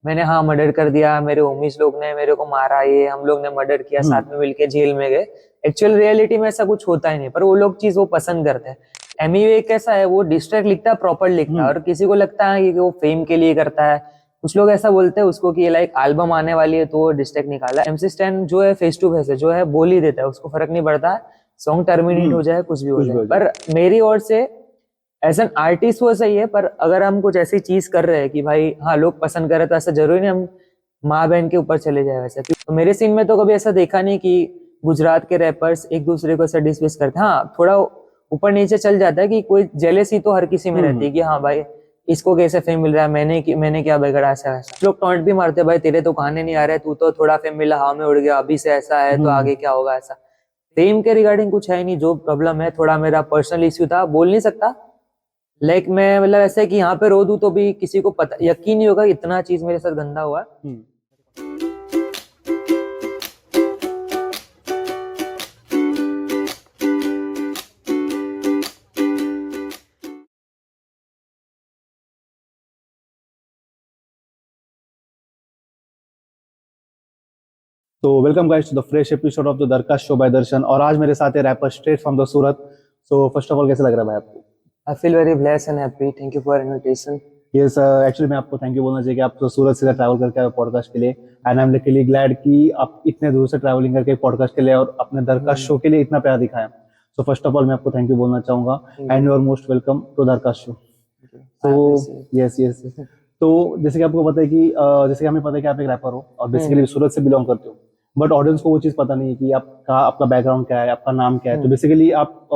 मैंने हाँ मर्डर कर दिया, मेरे होमीज लोग ने मेरे को मारा, ये हम लोग ने मर्डर किया, साथ में मिलके जेल में गए। एक्चुअल रियलिटी में ऐसा कुछ होता ही नहीं, पर वो लोग चीज वो पसंद करते हैं। एमिवे कैसा है, वो डिस्ट्रैक्ट लिखता है, प्रॉपर लिखता है, और किसी को लगता है कि वो फेम के लिए करता है। कुछ लोग ऐसा बोलते हैं उसको कि लाइक एल्बम आने वाली है तो वो डिस्ट्रैक्ट निकाला। MC स्टैन जो है फेस टू फेस है, जो है बोल ही देता है, उसको फर्क नहीं पड़ता सॉन्ग टर्मिनेट हो जाए, कुछ भी हो जाए। पर मेरी ओर से एज एन आर्टिस्ट वो सही है, पर अगर हम कुछ ऐसी चीज कर रहे हैं कि भाई हाँ लोग पसंद कर रहे हैं, तो ऐसा जरूरी नहीं हम माँ बहन के ऊपर चले जाए वैसे। तो मेरे सीन में तो कभी ऐसा देखा नहीं कि गुजरात के रैपर्स एक दूसरे को ऐसा डिसमिस करते हैं। हाँ थोड़ा ऊपर नीचे चल जाता है कि कोई जेलेसी तो हर किसी में रहती है कि हाँ भाई इसको कैसे फेम मिल रहा है, मैंने क्या बिगड़ा, ऐसा वैसा। लोग टॉन्ट भी मारते हैं, भाई तेरे तो गाने नहीं आ रहे, तू तो थोड़ा फेम मिला हवा में उड़ गया, अभी से ऐसा है तो आगे क्या होगा, ऐसा। फेम के रिगार्डिंग कुछ है नहीं। जो प्रॉब्लम है थोड़ा मेरा पर्सनल इश्यू था, बोल नहीं सकता। लाइक मैं मतलब ऐसा है कि यहाँ पे रो दूं तो भी किसी को पता यकीन नहीं होगा इतना चीज मेरे साथ गंदा हुआ। तो welcome guys to the fresh episode of the Darkash show by Darshan. और आज मेरे साथ है rapper straight from the Surat. So first of all कैसे लग रहा है भाई आपको? I feel very blessed and happy, thank you for invitation. Yes, actually मैं आपको थैंक यू बोलना चाहिए कि आप तो सूरत से ट्रैवल करके आए पॉडकास्ट के लिए। And I am really glad कि आप इतने दूर से ट्रैवलिंग करके पॉडकास्ट के लिए और अपने दरकाश शो के लिए इतना प्यार दिखाया। सो फर्स्ट ऑफ ऑल मैं आपको थैंक यू बोलना चाहूंगा and you are most welcome to Darkash show. तो यस यस, तो जैसे कि आपको पता है कि जैसे कि हमें पता है कि आप एक रैपर हो और बेसिकली सूरत से बिलोंग करते हो, बट ऑडियंस को वो चीज पता नहीं है कि आपका बैकग्राउंड क्या है, आपका नाम क्या है। तो बेसिकली आप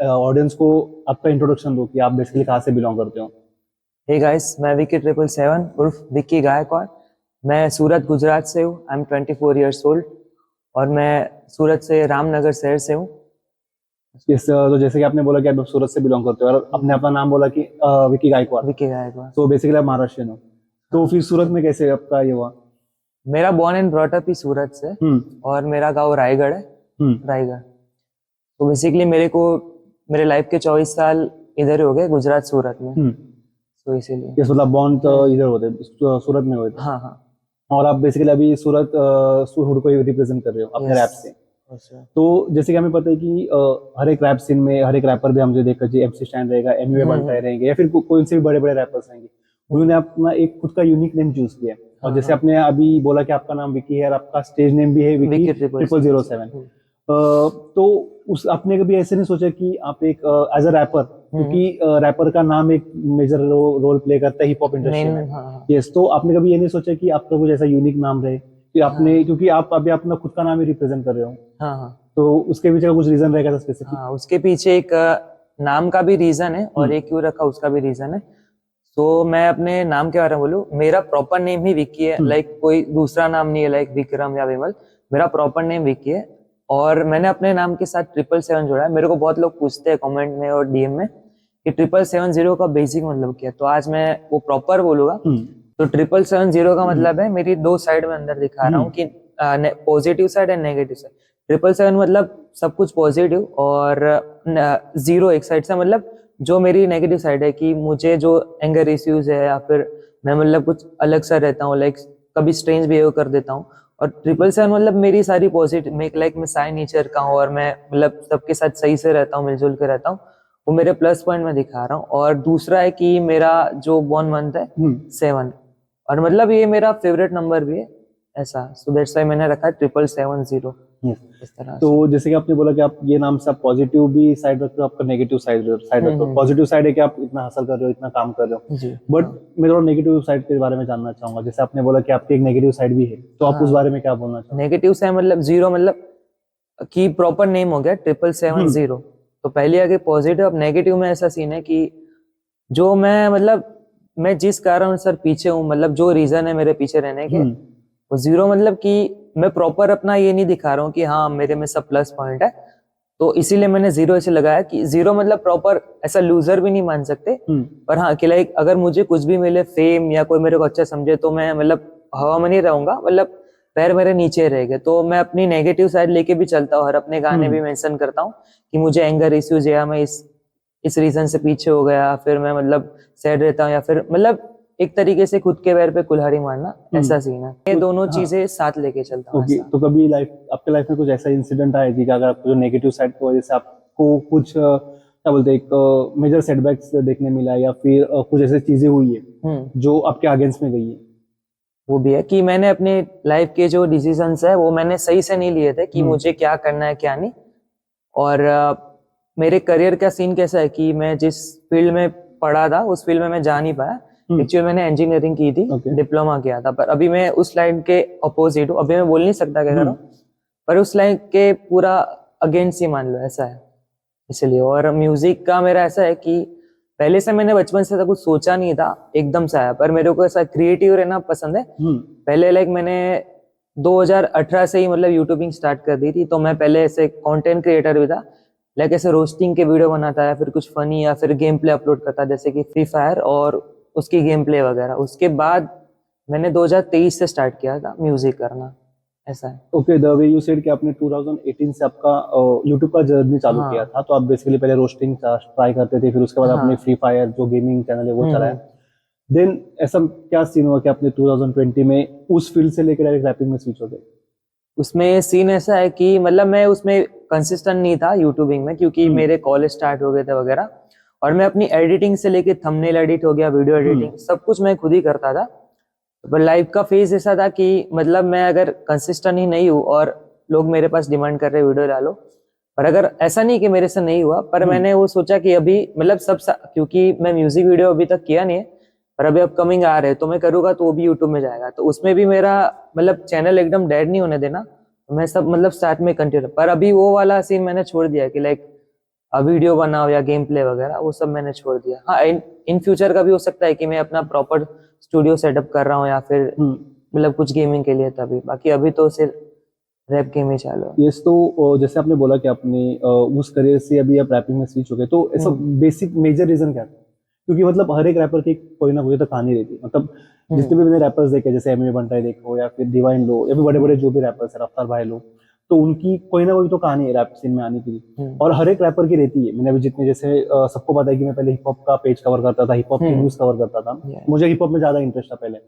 ऑडियंस को आपका इंट्रोडक्शन दो कि आप बेसिकली कहाँ से बिलोंग करते हो। हे गाइस, मैं विकी 777 उर्फ विक्की गायकवाड़। मैं सूरत गुजरात से हूँ। आई एम 24 ईयर्स ओल्ड और मैं सूरत से रामनगर शहर से हूँ। तो जैसे कि आपने बोला कि आप सूरत से बिलोंग करते हो और आपने अपना नाम बोला कि विकी गायकवाड़। विक्की गायकवाड़। तो बेसिकली आप महाराष्ट्रियन हो। तो फिर सूरत में कैसे आपका ये हुआ? मेरा बॉर्न एंड ब्रॉट अप ही सूरत से, और मेरा गांव रायगढ़ है। रायगढ़। तो बेसिकली मेरे लाइफ के 24 साल इधर ही हो गए, गुजरात सूरत में। तो इसीलिए ये मतलब बॉर्न तो इधर होते सूरत में हुए थे। हाँ हाँ। और आप बेसिकली अभी सूरत को ही रिप्रेजेंट कर रहे हो अपने रैप से। तो जैसे कि हमें पता है कि हर एक रैप सीन में हर एक रैपर भी हम जो देखा जी MC स्टैन रहेगा, एमिवे बनता रहेंगे या फिर कोई से भी बड़े बड़े रैपर्स रहेंगे, उन्होंने अपना एक खुद का यूनिक नेम चूज किया। और जैसे आपने अभी बोला कि आपका नाम विकी है और आपका स्टेज नेम भी है विकी 0007। तो उस आपने कभी ऐसे नहीं सोचा कि आप एक एज अ रैपर, क्योंकि रैपर का नाम एक मेजर रोल प्ले करता है हिप हॉप इंडस्ट्री में। यस, तो आपने कभी ये नहीं सोचा कि आपका कुछ ऐसा यूनिक नाम रहे कि आपने, क्योंकि आप अभी अपना खुद का नाम ही रिप्रेजेंट कर रहे हो। हाँ। तो उसके पीछे का कुछ रीजन रहेगा स्पेसिफिक? हाँ, उसके पीछे एक नाम का भी रीजन है और एक क्यों रखा उसका भी रीजन है। तो मैं अपने नाम के बारे में बोलूं, मेरा प्रॉपर नेम ही विक्की है। लाइक कोई दूसरा नाम नहीं है लाइक विक्रम या विमल। मेरा प्रॉपर नेम विक्की है और मैंने अपने नाम के साथ 777 जोड़ा है। मेरे को बहुत लोग पूछते हैं कमेंट में और DM में कि 777 का बेसिक मतलब क्या है, तो आज मैं वो प्रॉपर बोलूंगा। तो 777 का मतलब है, मेरी दो साइड में अंदर दिखा रहा हूँ कि positive side and negative side. 777 मतलब सब कुछ पॉजिटिव, और 0 एक साइड से मतलब जो मेरी नेगेटिव साइड है कि मुझे जो एंगर इश्यूज है या फिर मैं मतलब कुछ अलग सा रहता हूँ, लाइक कभी स्ट्रेंज बिहेव कर देता हूँ। और 777 मतलब मेरी सारी पॉजिटिव, मैं साई नेचर का हूँ और मैं मतलब सबके साथ सही से रहता हूँ, मिलजुल के रहता हूँ। वो मेरे प्लस पॉइंट में दिखा रहा हूँ। और दूसरा है कि मेरा जो बॉर्न मंथ है 7, और मतलब ये मेरा फेवरेट नंबर भी है ऐसा। सो दैट्स व्हाई मैंने रखा है 777 इस तरह तो से। जैसे कि आपने बोला कि आप ये नाम से आप पॉजिटिव भी साइड रखते हो, आपका नेगेटिव साइड रखते हो। पॉजिटिव साइड है कि आप इतना हासिल कर रहे हो, इतना काम कर रहे हो, बट मैं थोड़ा नेगेटिव साइड के बारे में जानना चाहूंगा। जैसे आपने बोला कि आपकी एक नेगेटिव साइड भी है, तो आप उस बारे में क्या बोलना चाहोगे? नेगेटिव साइड मतलब 0 मतलब कि प्रॉपर नेम हो गया 777 तो पहले आगे पॉजिटिव। अब नेगेटिव में ऐसा सीन है कि जो मैं मतलब मैं जिस कारण सर पीछे हूँ, मतलब जो रीजन है मेरे पीछे रहने के, वो 0 मतलब कि मैं प्रॉपर अपना ये नहीं दिखा रहा हूँ कि हाँ मेरे में सब प्लस पॉइंट है। तो इसीलिए मैंने 0 ऐसे लगाया कि 0 मतलब प्रॉपर ऐसा लूजर भी नहीं मान सकते, पर हाँ कि लाइक अगर मुझे कुछ भी मिले, फेम या कोई मेरे को अच्छा समझे, तो मैं मतलब हवा में नहीं रहूंगा, मतलब पैर मेरे नीचे रहेंगे। तो मैं अपनी नेगेटिव साइड लेके भी चलता हूँ, और अपने गाने भी मेंशन करता हूँ कि मुझे एंगर इश्यूज या मैं इस रीजन से पीछे हो गया, फिर मैं मतलब सैड रहता हूँ, या फिर मतलब एक तरीके से खुद के पैर पे कुल्हाड़ी मारना, ऐसा सीन है। ये दोनों चीजें साथ लेके चलता हूँ ओके, ऐसा। तो कभी आपके लाइफ में कुछ ऐसा इंसिडेंट आया कि अगर आपको जो नेगेटिव साइड की वजह से आपको कुछ क्या बोलते हैं, एक मेजर सेटबैक्स देखने मिला, या फिर कुछ ऐसी चीजें हुई है जो आपके अगेंस्ट में गई है? वो भी है कि मैंने अपने लाइफ के जो डिसीजंस है वो मैंने सही से नहीं लिए थे कि मुझे क्या करना है क्या नहीं। और मेरे करियर का सीन कैसा है कि मैं जिस फील्ड में पढ़ा था उस फील्ड में मैं जा नहीं पाया। एक्चुअली मैंने इंजीनियरिंग की थी, डिप्लोमा किया था, पर अभी मैं उस लाइन के अपोजिट हूँ। अभी मैं बोल नहीं सकता क्या कर रहा हूँ, पर उस लाइन के पूरा अगेंस्ट ही मान लो, ऐसा है इसलिए। और म्यूजिक का मेरा ऐसा है कि पहले से मैंने बचपन से ऐसा कुछ सोचा नहीं था, एकदम से आया। पर मेरे को ऐसा क्रिएटिव रहना पसंद है। पहले मैंने 2018 से ही मतलब यूट्यूबिंग स्टार्ट कर दी थी, तो मैं पहले ऐसे कंटेंट क्रिएटर भी था। ऐसे रोस्टिंग के वीडियो बनाता है, फिर कुछ फनी या फिर गेम प्ले अपलोड करता, जैसे कि फ्री फायर और उसकी गेम प्ले वगैरह। उसके बाद मैंने 2023 से स्टार्ट किया था म्यूजिक करना, ऐसा है। Okay, the way you said कि आपने 2018 से आपका यूट्यूब का जर्नी चालू किया था, तो आप बेसिकली पहले रोस्टिंग ट्राई करते थे, फिर उसके बाद आपने फ्री फायर जो गेमिंग चैनल है वो चलाया। देन ऐसा क्या सीन हुआ कि आपने 2020 में उस फील्ड से लेकर डायरेक्ट रैपिंग में स्विच हो गए? उसमें सीन ऐसा है कि मतलब मैं उसमें कंसिस्टेंट नहीं था यूट्यूबिंग में, क्योंकि मेरे कॉलेज स्टार्ट हो गए थे वगैरह। और मैं अपनी एडिटिंग से लेके थंबनेल एडिट हो गया, वीडियो एडिटिंग, सब कुछ मैं खुद ही करता था। पर लाइफ का फेज ऐसा था कि मतलब मैं अगर कंसिस्टेंट ही नहीं हूँ और लोग मेरे पास डिमांड कर रहे वीडियो डालो, पर अगर ऐसा नहीं कि मेरे से नहीं हुआ, पर मैंने वो सोचा कि अभी मतलब क्योंकि मैं म्यूजिक वीडियो अभी तक किया नहीं है, पर अभी अपकमिंग आ रहे हैं तो मैं करूंगा, तो वो भी यूट्यूब में जाएगा। तो उसमें भी मेरा मतलब चैनल एकदम डेड नहीं होने देना, तो मैं सब मतलब स्टार्ट में कंटिन्यू। पर अभी वो वाला सीन मैंने छोड़ दिया कि वीडियो बनाओ या गेम प्ले वगैरह, वो सब मैंने छोड़ दिया। हाँ, इन फ्यूचर का भी हो सकता है कि मैं अपना प्रॉपर स्टूडियो सेटअप कर रहा हूँ या फिर मतलब कुछ गेमिंग के लिए, तभी। बाकी अभी तो सिर्फ रैप गेम ही चालू है। यस, तो जैसे आपने बोला कि आपने उस करियर से अभी आप रैपिंग में स्विच हो गए, तो ऐसा बेसिक मेजर रीजन क्या था? क्योंकि मतलब हर एक रैपर की कोई ना कोई तो कहानी रहती है। मतलब जितने भी मैंने रैपर्स देखे, जैसे एमिवे बंटाई देखो या फिर डिवाइन लो या फिर बड़े बड़े जो भी रैपर्स है, रफ्तार भाई लो, तो उनकी कोई ना कोई तो कहानी है रैप सीन में आने की। और हर एक रैपर की रहती है। मैंने अभी जितने, जैसे सबको पता है कि मैं पहले हिप हॉप का पेज कवर करता था, हिप हॉप की न्यूज कवर करता था। मुझे हिप हॉप में ज्यादा इंटरेस्ट था पहले,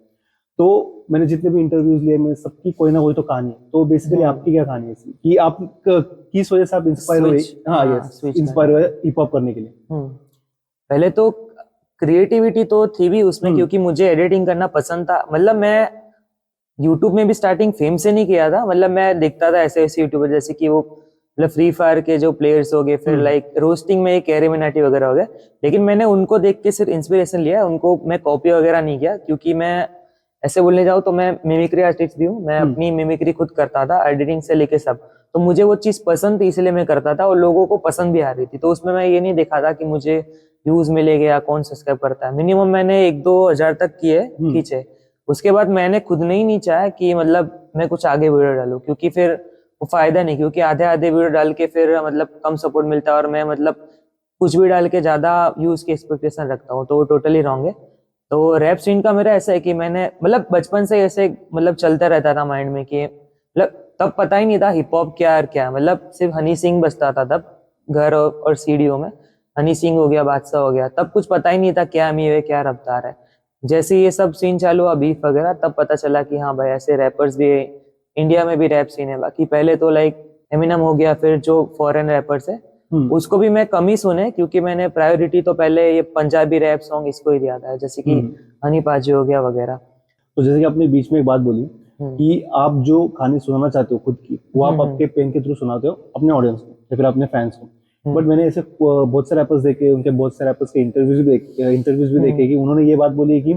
तो मैंने जितने भी इंटरव्यूज लिए, मैं सबकी कोई ना कोई तो कहानी है। तो बेसिकली आपकी क्या कहानी है इसकी, कि आप किस वजह से आप इंस्पायर हुए? हाँ, यस, इंस्पायर हुए हिप हॉप करने के लिए। पहले तो क्रिएटिविटी तो थी भी उसमें, क्योंकि मुझे एडिटिंग करना पसंद था। मतलब मैं यूट्यूब में भी स्टार्टिंग फेम से नहीं किया था, मतलब मैं देखता था ऐसे ऐसे यूट्यूबर, जैसे कि वो मतलब फ्री फायर के जो प्लेयर्स हो गए, फिर रोस्टिंग में कैरी मिनाटी वगैरह हो गए। लेकिन मैंने उनको देख के सिर्फ इंस्पिरेशन लिया, उनको मैं कॉपी वगैरह नहीं किया। क्योंकि मैं ऐसे बोलने जाऊँ तो मैं मिमिक्री आर्टिस्ट भी हूँ, मैं अपनी मिमिक्री खुद करता था, एडिटिंग से लेके सब। तो मुझे वो चीज पसंद थी, इसलिए मैं करता था, और लोगों को पसंद भी आ रही थी। तो उसमें मैं ये नहीं देखा था कि मुझे व्यूज मिलेगा या कौन सब्सक्राइब करता है। मिनिमम मैंने 1-2 हजार तक खींचे। उसके बाद मैंने खुद ने ही नहीं चाहा कि मतलब मैं कुछ आगे वीडियो डालूं, क्योंकि फिर वो फायदा नहीं। क्योंकि आधे आधे वीडियो डाल के फिर मतलब कम सपोर्ट मिलता है, और मैं मतलब कुछ भी डाल के ज्यादा व्यूज की एक्सपेक्टेशन रखता हूँ, तो वो टोटली रॉन्ग है। तो रैप सीन का मेरा ऐसा है कि मैंने मतलब बचपन से ऐसे मतलब चलता रहता था माइंड में कि मतलब तब पता ही नहीं था हिप हॉप क्या है क्या, मतलब सिर्फ हनी सिंह बजता था तब घर और सीडीओ में। हनी सिंह हो गया, बादशाह हो गया, तब कुछ पता ही नहीं था क्या अमीर है क्या रफ्तार है। जैसे ये सब सीन चालू हुआ, बीफ वगैरह, तब पता चला कि हाँ भाई ऐसे रैपर्स भी है, इंडिया में भी रैप सीन है। बाकी पहले तो एमिनम हो गया, फिर जो फॉरेन रैपर्स है उसको भी मैं कम ही सुने, क्योंकि मैंने प्रायोरिटी तो पहले ये पंजाबी रैप सॉन्ग इसको ही दिया था, जैसे कि हनी पाजी हो गया वगैरह। तो जैसे कि आपने बीच में एक बात बोली कि आप जो कहानी सुनाना चाहते हो खुद की, वो आप आपके पेन के थ्रू सुनाते हो अपने ऑडियंस को या फिर अपने फैंस को। बट मैंने ऐसे बहुत से रैपर्स देखे, उनके बहुत से रैपर्स के इंटरव्यूज भी देखे कि उन्होंने ये बात बोली है कि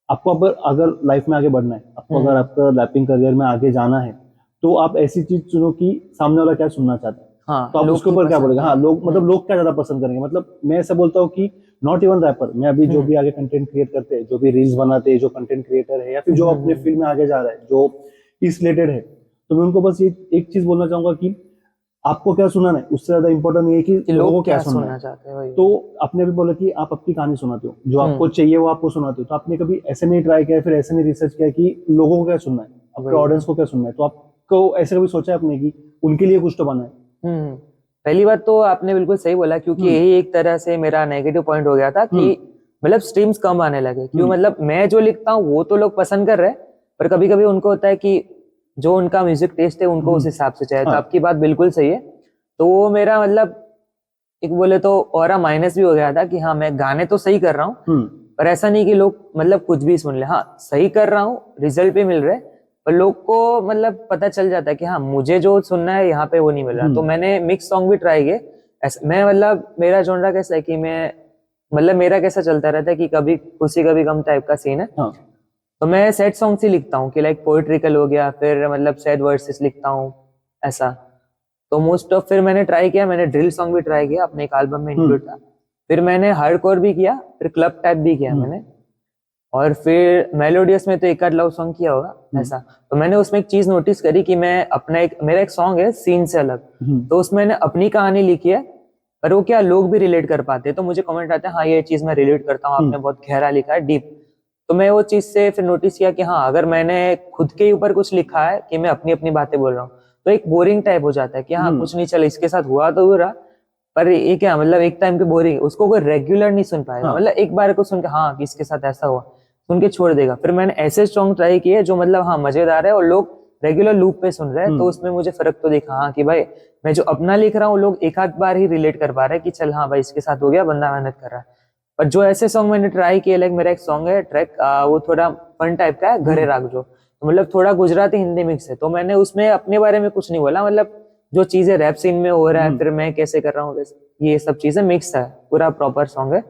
आपको अगर लाइफ में आगे बढ़ना है, आपको अगर आपका रैपिंग करियर में आगे जाना है, तो आप ऐसी चीज चुनो कि सामने वाला क्या सुनना चाहता है। हाँ, तो आप लोग उसके की ऊपर क्या पसंद बोलेंगे? हाँ, लोग मतलब लोग क्या ज्यादा पसंद करेंगे। मतलब मैं ऐसा बोलता हूँ कि नॉट इवन रैपर, मैं अभी जो भी आगे कंटेंट क्रिएट करते हैं, जो भी रील्स बनाते हैं, जो कंटेंट क्रिएटर है या फिर जो अपने फील्ड में आगे जा रहा है, जो इस रिलेटेड है, तो मैं उनको बस ये एक चीज बोलना चाहूंगा कि आपको क्या सुनाना है, उससे ज्यादा इंपॉर्टेंट ये है कि लोगों को क्या सुनना चाहते हैं है। वही। तो आपने भी बोला कि आप अपनी कहानी सुनाते हो, जो आपको चाहिए वो आपको सुनाते हो। तो आपने कभी ऐसे नहीं ट्राई किया, फिर ऐसे नहीं रिसर्च किया कि लोगों को क्या सुनना है, आपके ऑडियंस को क्या सुनना है? तो आपको ऐसे कभी सोचा आपने कि उनके लिए कुछ तो बना है? पहली बात तो आपने बिल्कुल सही बोला, क्योंकि यही एक तरह से मेरा नेगेटिव पॉइंट हो गया था कि मतलब स्ट्रीम्स कम आने लगे, क्यों? हम्म। मतलब मैं जो लिखता हूँ वो तो लोग पसंद कर रहे हैं, पर कभी कभी उनको होता है कि जो उनका म्यूजिक टेस्ट है उनको उस हिसाब से चाहिए। तो हाँ। आपकी बात बिल्कुल सही है। तो वो मेरा मतलब एक बोले तो ऑरा माइनस भी हो गया था कि हाँ मैं गाने तो सही कर रहा हूँ, पर ऐसा नहीं कि लोग मतलब कुछ भी सुन ले। हाँ सही कर रहा हूँ, रिजल्ट भी मिल रहे, पर लोग को मतलब पता चल जाता है कि हाँ मुझे जो सुनना है यहाँ पे वो नहीं मिल रहा। तो मैंने मिक्स सॉन्ग भी ट्राई किए। ऐसा मैं मतलब मेरा जॉनरा कैसा है कि मैं मतलब मेरा कैसा चलता रहता है कि कभी खुशी कभी गम टाइप का सीन है। हाँ। तो मैं सैड सॉन्ग्स ही लिखता हूँ कि लाइक पोएट्रिकल हो गया, फिर मतलब सैड वर्सेस लिखता हूँ ऐसा। तो मोस्ट ऑफ फिर मैंने ट्राई किया, मैंने ड्रिल सॉन्ग भी ट्राई किया, अपने एक एल्बम में इंक्लूड था। फिर मैंने हार्डकोर भी किया, फिर क्लब टाइप भी किया मैंने, और फिर मेलोडियस में तो एक आध लव सॉन्ग किया होगा ऐसा। तो मैंने उसमें एक चीज नोटिस करी कि मैं अपना एक मेरा एक सॉन्ग है सीन से अलग, तो उसमें मैंने अपनी कहानी लिखी है, पर वो क्या लोग भी रिलेट कर पाते हैं। तो मुझे कमेंट आते हैं हाँ ये चीज मैं रिलेट करता हूँ, आपने बहुत गहरा लिखा है, डीप। तो मैं वो चीज से फिर नोटिस किया कि हाँ अगर मैंने खुद के ऊपर कुछ लिखा है कि मैं अपनी अपनी बातें बोल रहा हूँ, तो एक बोरिंग टाइप हो जाता है कि हाँ कुछ नहीं, चल इसके साथ हुआ तो हुआ, पर ये क्या मतलब एक टाइम के बोरिंग, उसको कोई रेगुलर नहीं सुन पाएगा। हाँ। मतलब एक बार को सुन के हाँ कि इसके साथ ऐसा हुआ सुन के छोड़ देगा। फिर मैंने ऐसे सॉन्ग ट्राई किए जो मतलब हाँ मजेदार है और लोग रेगुलर लूप पे सुन रहे हैं, तो उसमें मुझे फर्क तो दिखा हाँ कि भाई मैं जो अपना लिख रहा हूँ लोग एक आध बार ही रिलेट कर पा रहे हैं कि चल हाँ भाई इसके साथ हो गया, बंदा मेहनत कर रहा है। पर जो ऐसे सॉन्ग मैंने ट्राई किए, लाइक मेरा एक सॉन्ग है ट्रैक, वो थोड़ा फन टाइप का है, घरे राग जो, तो मतलब थोड़ा गुजराती हिंदी मिक्स है। तो मैंने उसमें अपने बारे में कुछ नहीं बोला, मतलब जो चीजें रैप सीन में हो रहा है फिर मैं कैसे कर रहा हूँ, ये सब चीजें मिक्स है, पूरा प्रॉपर सॉन्ग है।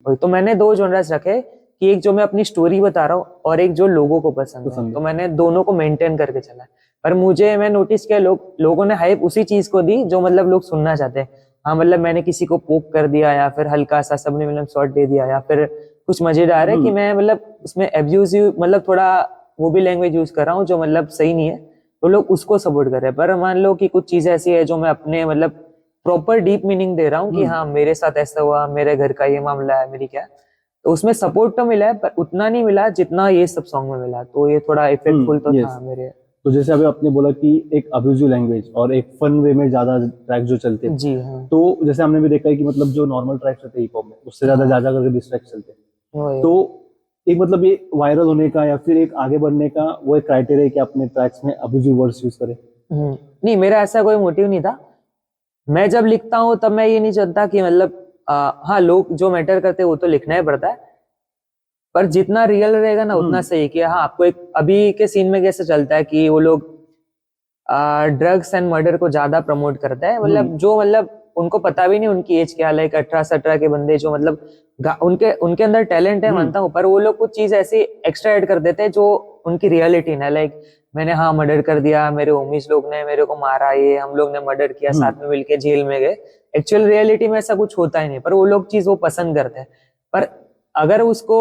वही तो मैंने दो जॉनर्स रखे कि एक जो मैं अपनी स्टोरी बता रहा हूँ और एक जो लोगों को पसंद है, तो मैंने दोनों को मेंटेन करके चला है। पर मुझे मैं नोटिस किया लोगों ने हाइप उसी चीज को दी जो मतलब लोग सुनना चाहते हैं। हाँ मतलब मैंने किसी को पोक कर दिया या फिर हल्का सा सबलिमिनल शॉट दे दिया या फिर कुछ मजेदार है कि मैं मतलब उसमें एब्यूजिव मतलब थोड़ा वो भी लैंग्वेज यूज कर रहा हूँ जो मतलब सही नहीं है, तो लोग उसको सपोर्ट कर रहे हैं। पर मान लो कि कुछ चीजें ऐसी है जो मैं अपने मतलब प्रॉपर डीप मीनिंग दे रहा हूँ कि हाँ मेरे साथ ऐसा हुआ, मेरे घर का ये मामला है, मेरी क्या है, तो उसमें सपोर्ट तो मिला है पर उतना नहीं मिला जितना ये सब सॉन्ग में मिला। तो ये थोड़ा इफेक्टफुल तो था मेरे। तो जैसे अभी आपने बोला कि एक अब्यूजिव लैंग्वेज और एक फन वे में ज्यादा ट्रैक जो चलते हैं, जी हाँ। तो जैसे हमने भी देखा है कि मतलब जो नॉर्मल ट्रैक्स होते हैं हिप हॉप में उससे ज्यादा ज्यादा करके डिस्ट्रैक्ट चलते हैं। वही। तो एक मतलब ये वायरल होने का या फिर एक आगे बढ़ने का वो एक क्राइटेरिया है कि अपने ट्रैक्स में अब्यूजिव वर्ड्स यूज करें। नहीं मेरा ऐसा कोई मोटिव नहीं था। मैं जब लिखता हूँ तब मैं ये नहीं चाहता कि मतलब हाँ लोग जो मैटर करते हैं वो तो लिखना ही पड़ता है, पर जितना रियल रहेगा ना उतना सही। कि हाँ आपको एक अभी के सीन में कैसे चलता है कि वो लोग ड्रग्स एंड मर्डर को ज्यादा प्रमोट करता है, मतलब जो मतलब उनको पता भी नहीं उनकी एज क्या, लाइक 18-17 के बंदे जो मतलब उनके उनके अंदर टैलेंट है मानता हूँ, पर वो लोग कुछ चीज ऐसी एक्स्ट्रा ऐड कर देते हैं जो उनकी रियलिटी ना, लाइक मैंने हाँ मर्डर कर दिया, मेरे होमीज लोग ने मेरे को मारा, ये हम लोग ने मर्डर किया, साथ में मिलके जेल में गए। एक्चुअल रियलिटी में ऐसा कुछ होता ही नहीं, पर वो लोग चीज वो पसंद करते हैं। पर अगर उसको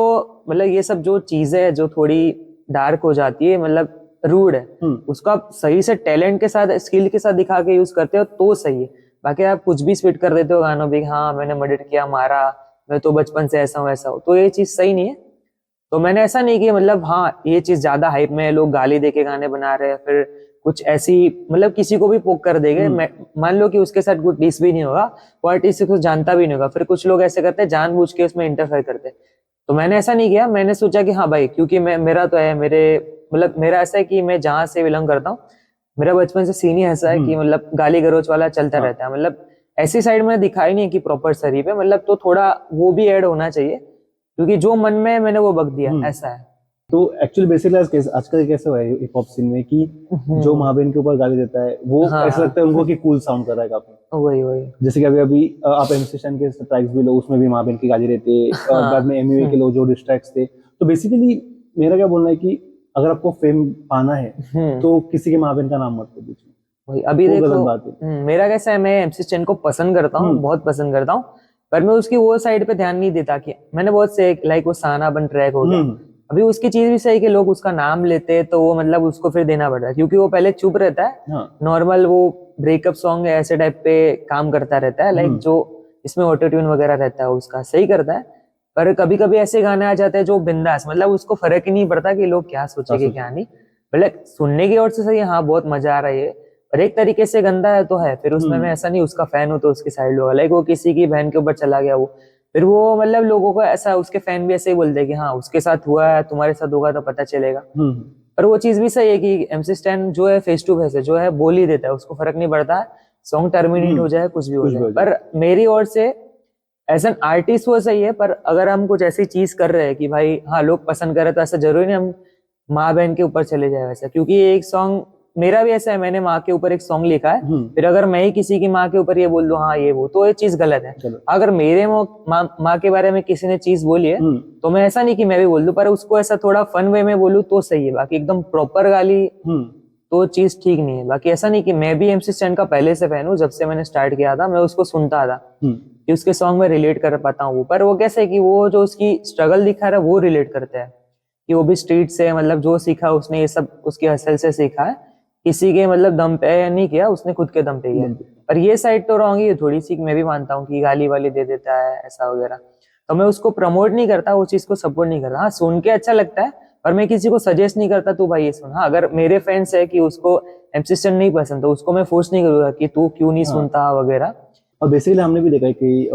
मतलब ये सब जो चीजें है जो थोड़ी डार्क हो जाती है, मतलब रूड है, उसको आप सही से टैलेंट के साथ स्किल के साथ दिखा के यूज करते हो तो सही है। बाकी आप कुछ भी स्पिट कर देते हो गानों भी, हाँ मैंने मर्डर किया, मारा, मैं तो बचपन से ऐसा हूँ वैसा हूँ, तो ये चीज सही नहीं है। तो मैंने ऐसा नहीं किया मतलब हाँ ये चीज ज्यादा हाइप में है, लोग गाली देके गाने बना रहे हैं, फिर कुछ ऐसी मतलब किसी को भी पोक कर देंगे, मान लो कि उसके साथ गुड डिस भी नहीं होगा, वो आर्टिस्ट को जानता भी नहीं होगा, फिर कुछ लोग ऐसे करते हैं जानबूझ के उसमें इंटरफेयर करते हैं। तो मैंने ऐसा नहीं किया, मैंने सोचा कि हाँ भाई क्योंकि मैं मेरा तो है, मेरे मतलब मेरा ऐसा है कि मैं जहां से बिलोंग करता हूँ, मेरा बचपन से सीन ही ऐसा है कि मतलब गाली गलौज वाला चलता रहता है। मतलब ऐसी साइड में दिखाई नहीं कि प्रॉपर सरी पे, मतलब तो थोड़ा वो भी ऐड होना चाहिए, क्योंकि जो मन में है मैंने वो बक दिया, ऐसा है। तो एक्चुअली बेसिकली आजकल कैसे हुआ है हिप हॉप सीन में कि जो माँ बहन के ऊपर गाली देता है वो हाँ ऐसा लगता है उनको कि कूल साउंड कर रहा है काफी। वही वही। जैसे कि अभी अभी आप एमसी स्टैन के ट्रैक्स भी लो उसमें भी माँ बहन की गाली देते और बाद में एमयूए के लोग जो डिस्ट्रैक्ट्स थे। तो बेसिकली मेरा क्या बोलना है कि अगर आपको फेम पाना है तो किसी के माँ बहन का नाम मत लो बीच में, वही अभी वो देखो गलत बात है। मेरा कैसा है, मैं एमसी स्टैन को पसंद करता हूँ, बहुत पसंद करता हूँ, पर मैं उसकी वो साइड पे ध्यान नहीं देता कि मैंने बहुत से लाइक वो साना बन ट्रैक हो गया, अभी उसकी चीज भी सही कि लोग उसका नाम लेते हैं तो वो मतलब उसको फिर देना पड़ता है, क्योंकि वो पहले चुप रहता है, नॉर्मल वो ब्रेकअप सॉन्ग ऐसे टाइप पे काम करता रहता है, लाइक जो इसमें ऑटो ट्यून वगैरह रहता है उसका सही करता है। पर कभी कभी ऐसे गाने आ जाते हैं जो बिंदास, मतलब उसको फर्क ही नहीं पड़ता कि लोग क्या सोचेंगे क्या नहीं, मतलब सुनने की ओर से सही हाँ बहुत मजा आ रहा है, पर एक तरीके से गंदा है तो है, फिर उसमें मैं ऐसा नहीं उसका फैन हूं तो उसकी साइड होगा, लाइक वो किसी की बहन के ऊपर चला गया वो, फिर वो मतलब लोगों को ऐसा, उसके फैन भी ऐसे ही बोलते हैं कि हाँ उसके साथ हुआ है, तुम्हारे साथ होगा तो पता चलेगा। पर वो चीज भी सही है कि एमसी स्टैन जो है फेस टू फेस है, जो है बोल ही देता है, उसको फर्क नहीं पड़ता सॉन्ग टर्मिनेट हो जाए, कुछ भी हो कुछ भी जाए। हो जाए। पर मेरी ओर से एज एन आर्टिस्ट वो सही है, पर अगर हम कुछ ऐसी चीज कर रहे हैं कि भाई हाँ लोग पसंद कर रहे हैं, तो ऐसा जरूरी नहीं हम माँ बहन के ऊपर चले जाए वैसा। क्योंकि एक सॉन्ग मेरा भी ऐसा है, मैंने माँ के ऊपर एक सॉन्ग लिखा है, फिर अगर मैं ही किसी की माँ के ऊपर ये बोल दूं हाँ ये वो, तो ये चीज गलत है। चलो। अगर मेरे माँ के बारे में किसी ने चीज बोली है, तो मैं ऐसा नहीं कि मैं भी बोल दूं, पर उसको ऐसा थोड़ा फन वे में बोलूं तो सही है। बाकी एकदम प्रॉपर गाली तो चीज ठीक नहीं है। बाकी ऐसा नहीं कि मैं भी एमसी स्टैन का पहले से फैन हूँ, जब से मैंने स्टार्ट किया था मैं उसको सुनता था कि उसके सॉन्ग में रिलेट कर पाता हूँ। पर वो कैसे है कि वो जो उसकी स्ट्रगल दिखा रहा है वो रिलेट करते हैं, कि वो भी स्ट्रीट से, मतलब जो सीखा उसने ये सब उसकी हसल से सीखा है, किसी के मतलब दम पे नहीं किया, उसने खुद के दम पे किया। पर ये साइड तो रॉन्ग ही है थोड़ी सी, मैं भी मानता हूँ कि गाली वाली दे देता है ऐसा वगैरह, तो मैं उसको प्रमोट नहीं करता, वो चीज को सपोर्ट नहीं करता। हाँ सुन के अच्छा लगता है, पर मैं किसी को सजेस्ट नहीं करता तू भाई ये सुन। हाँ अगर मेरे फ्रेंड्स है कि उसको एमसी स्टैन नहीं पसंद, तो उसको मैं फोर्स नहीं करूंगा कि तू क्यों नहीं सुनता वगैरह। और बेसिकली हमने भी देखा है कि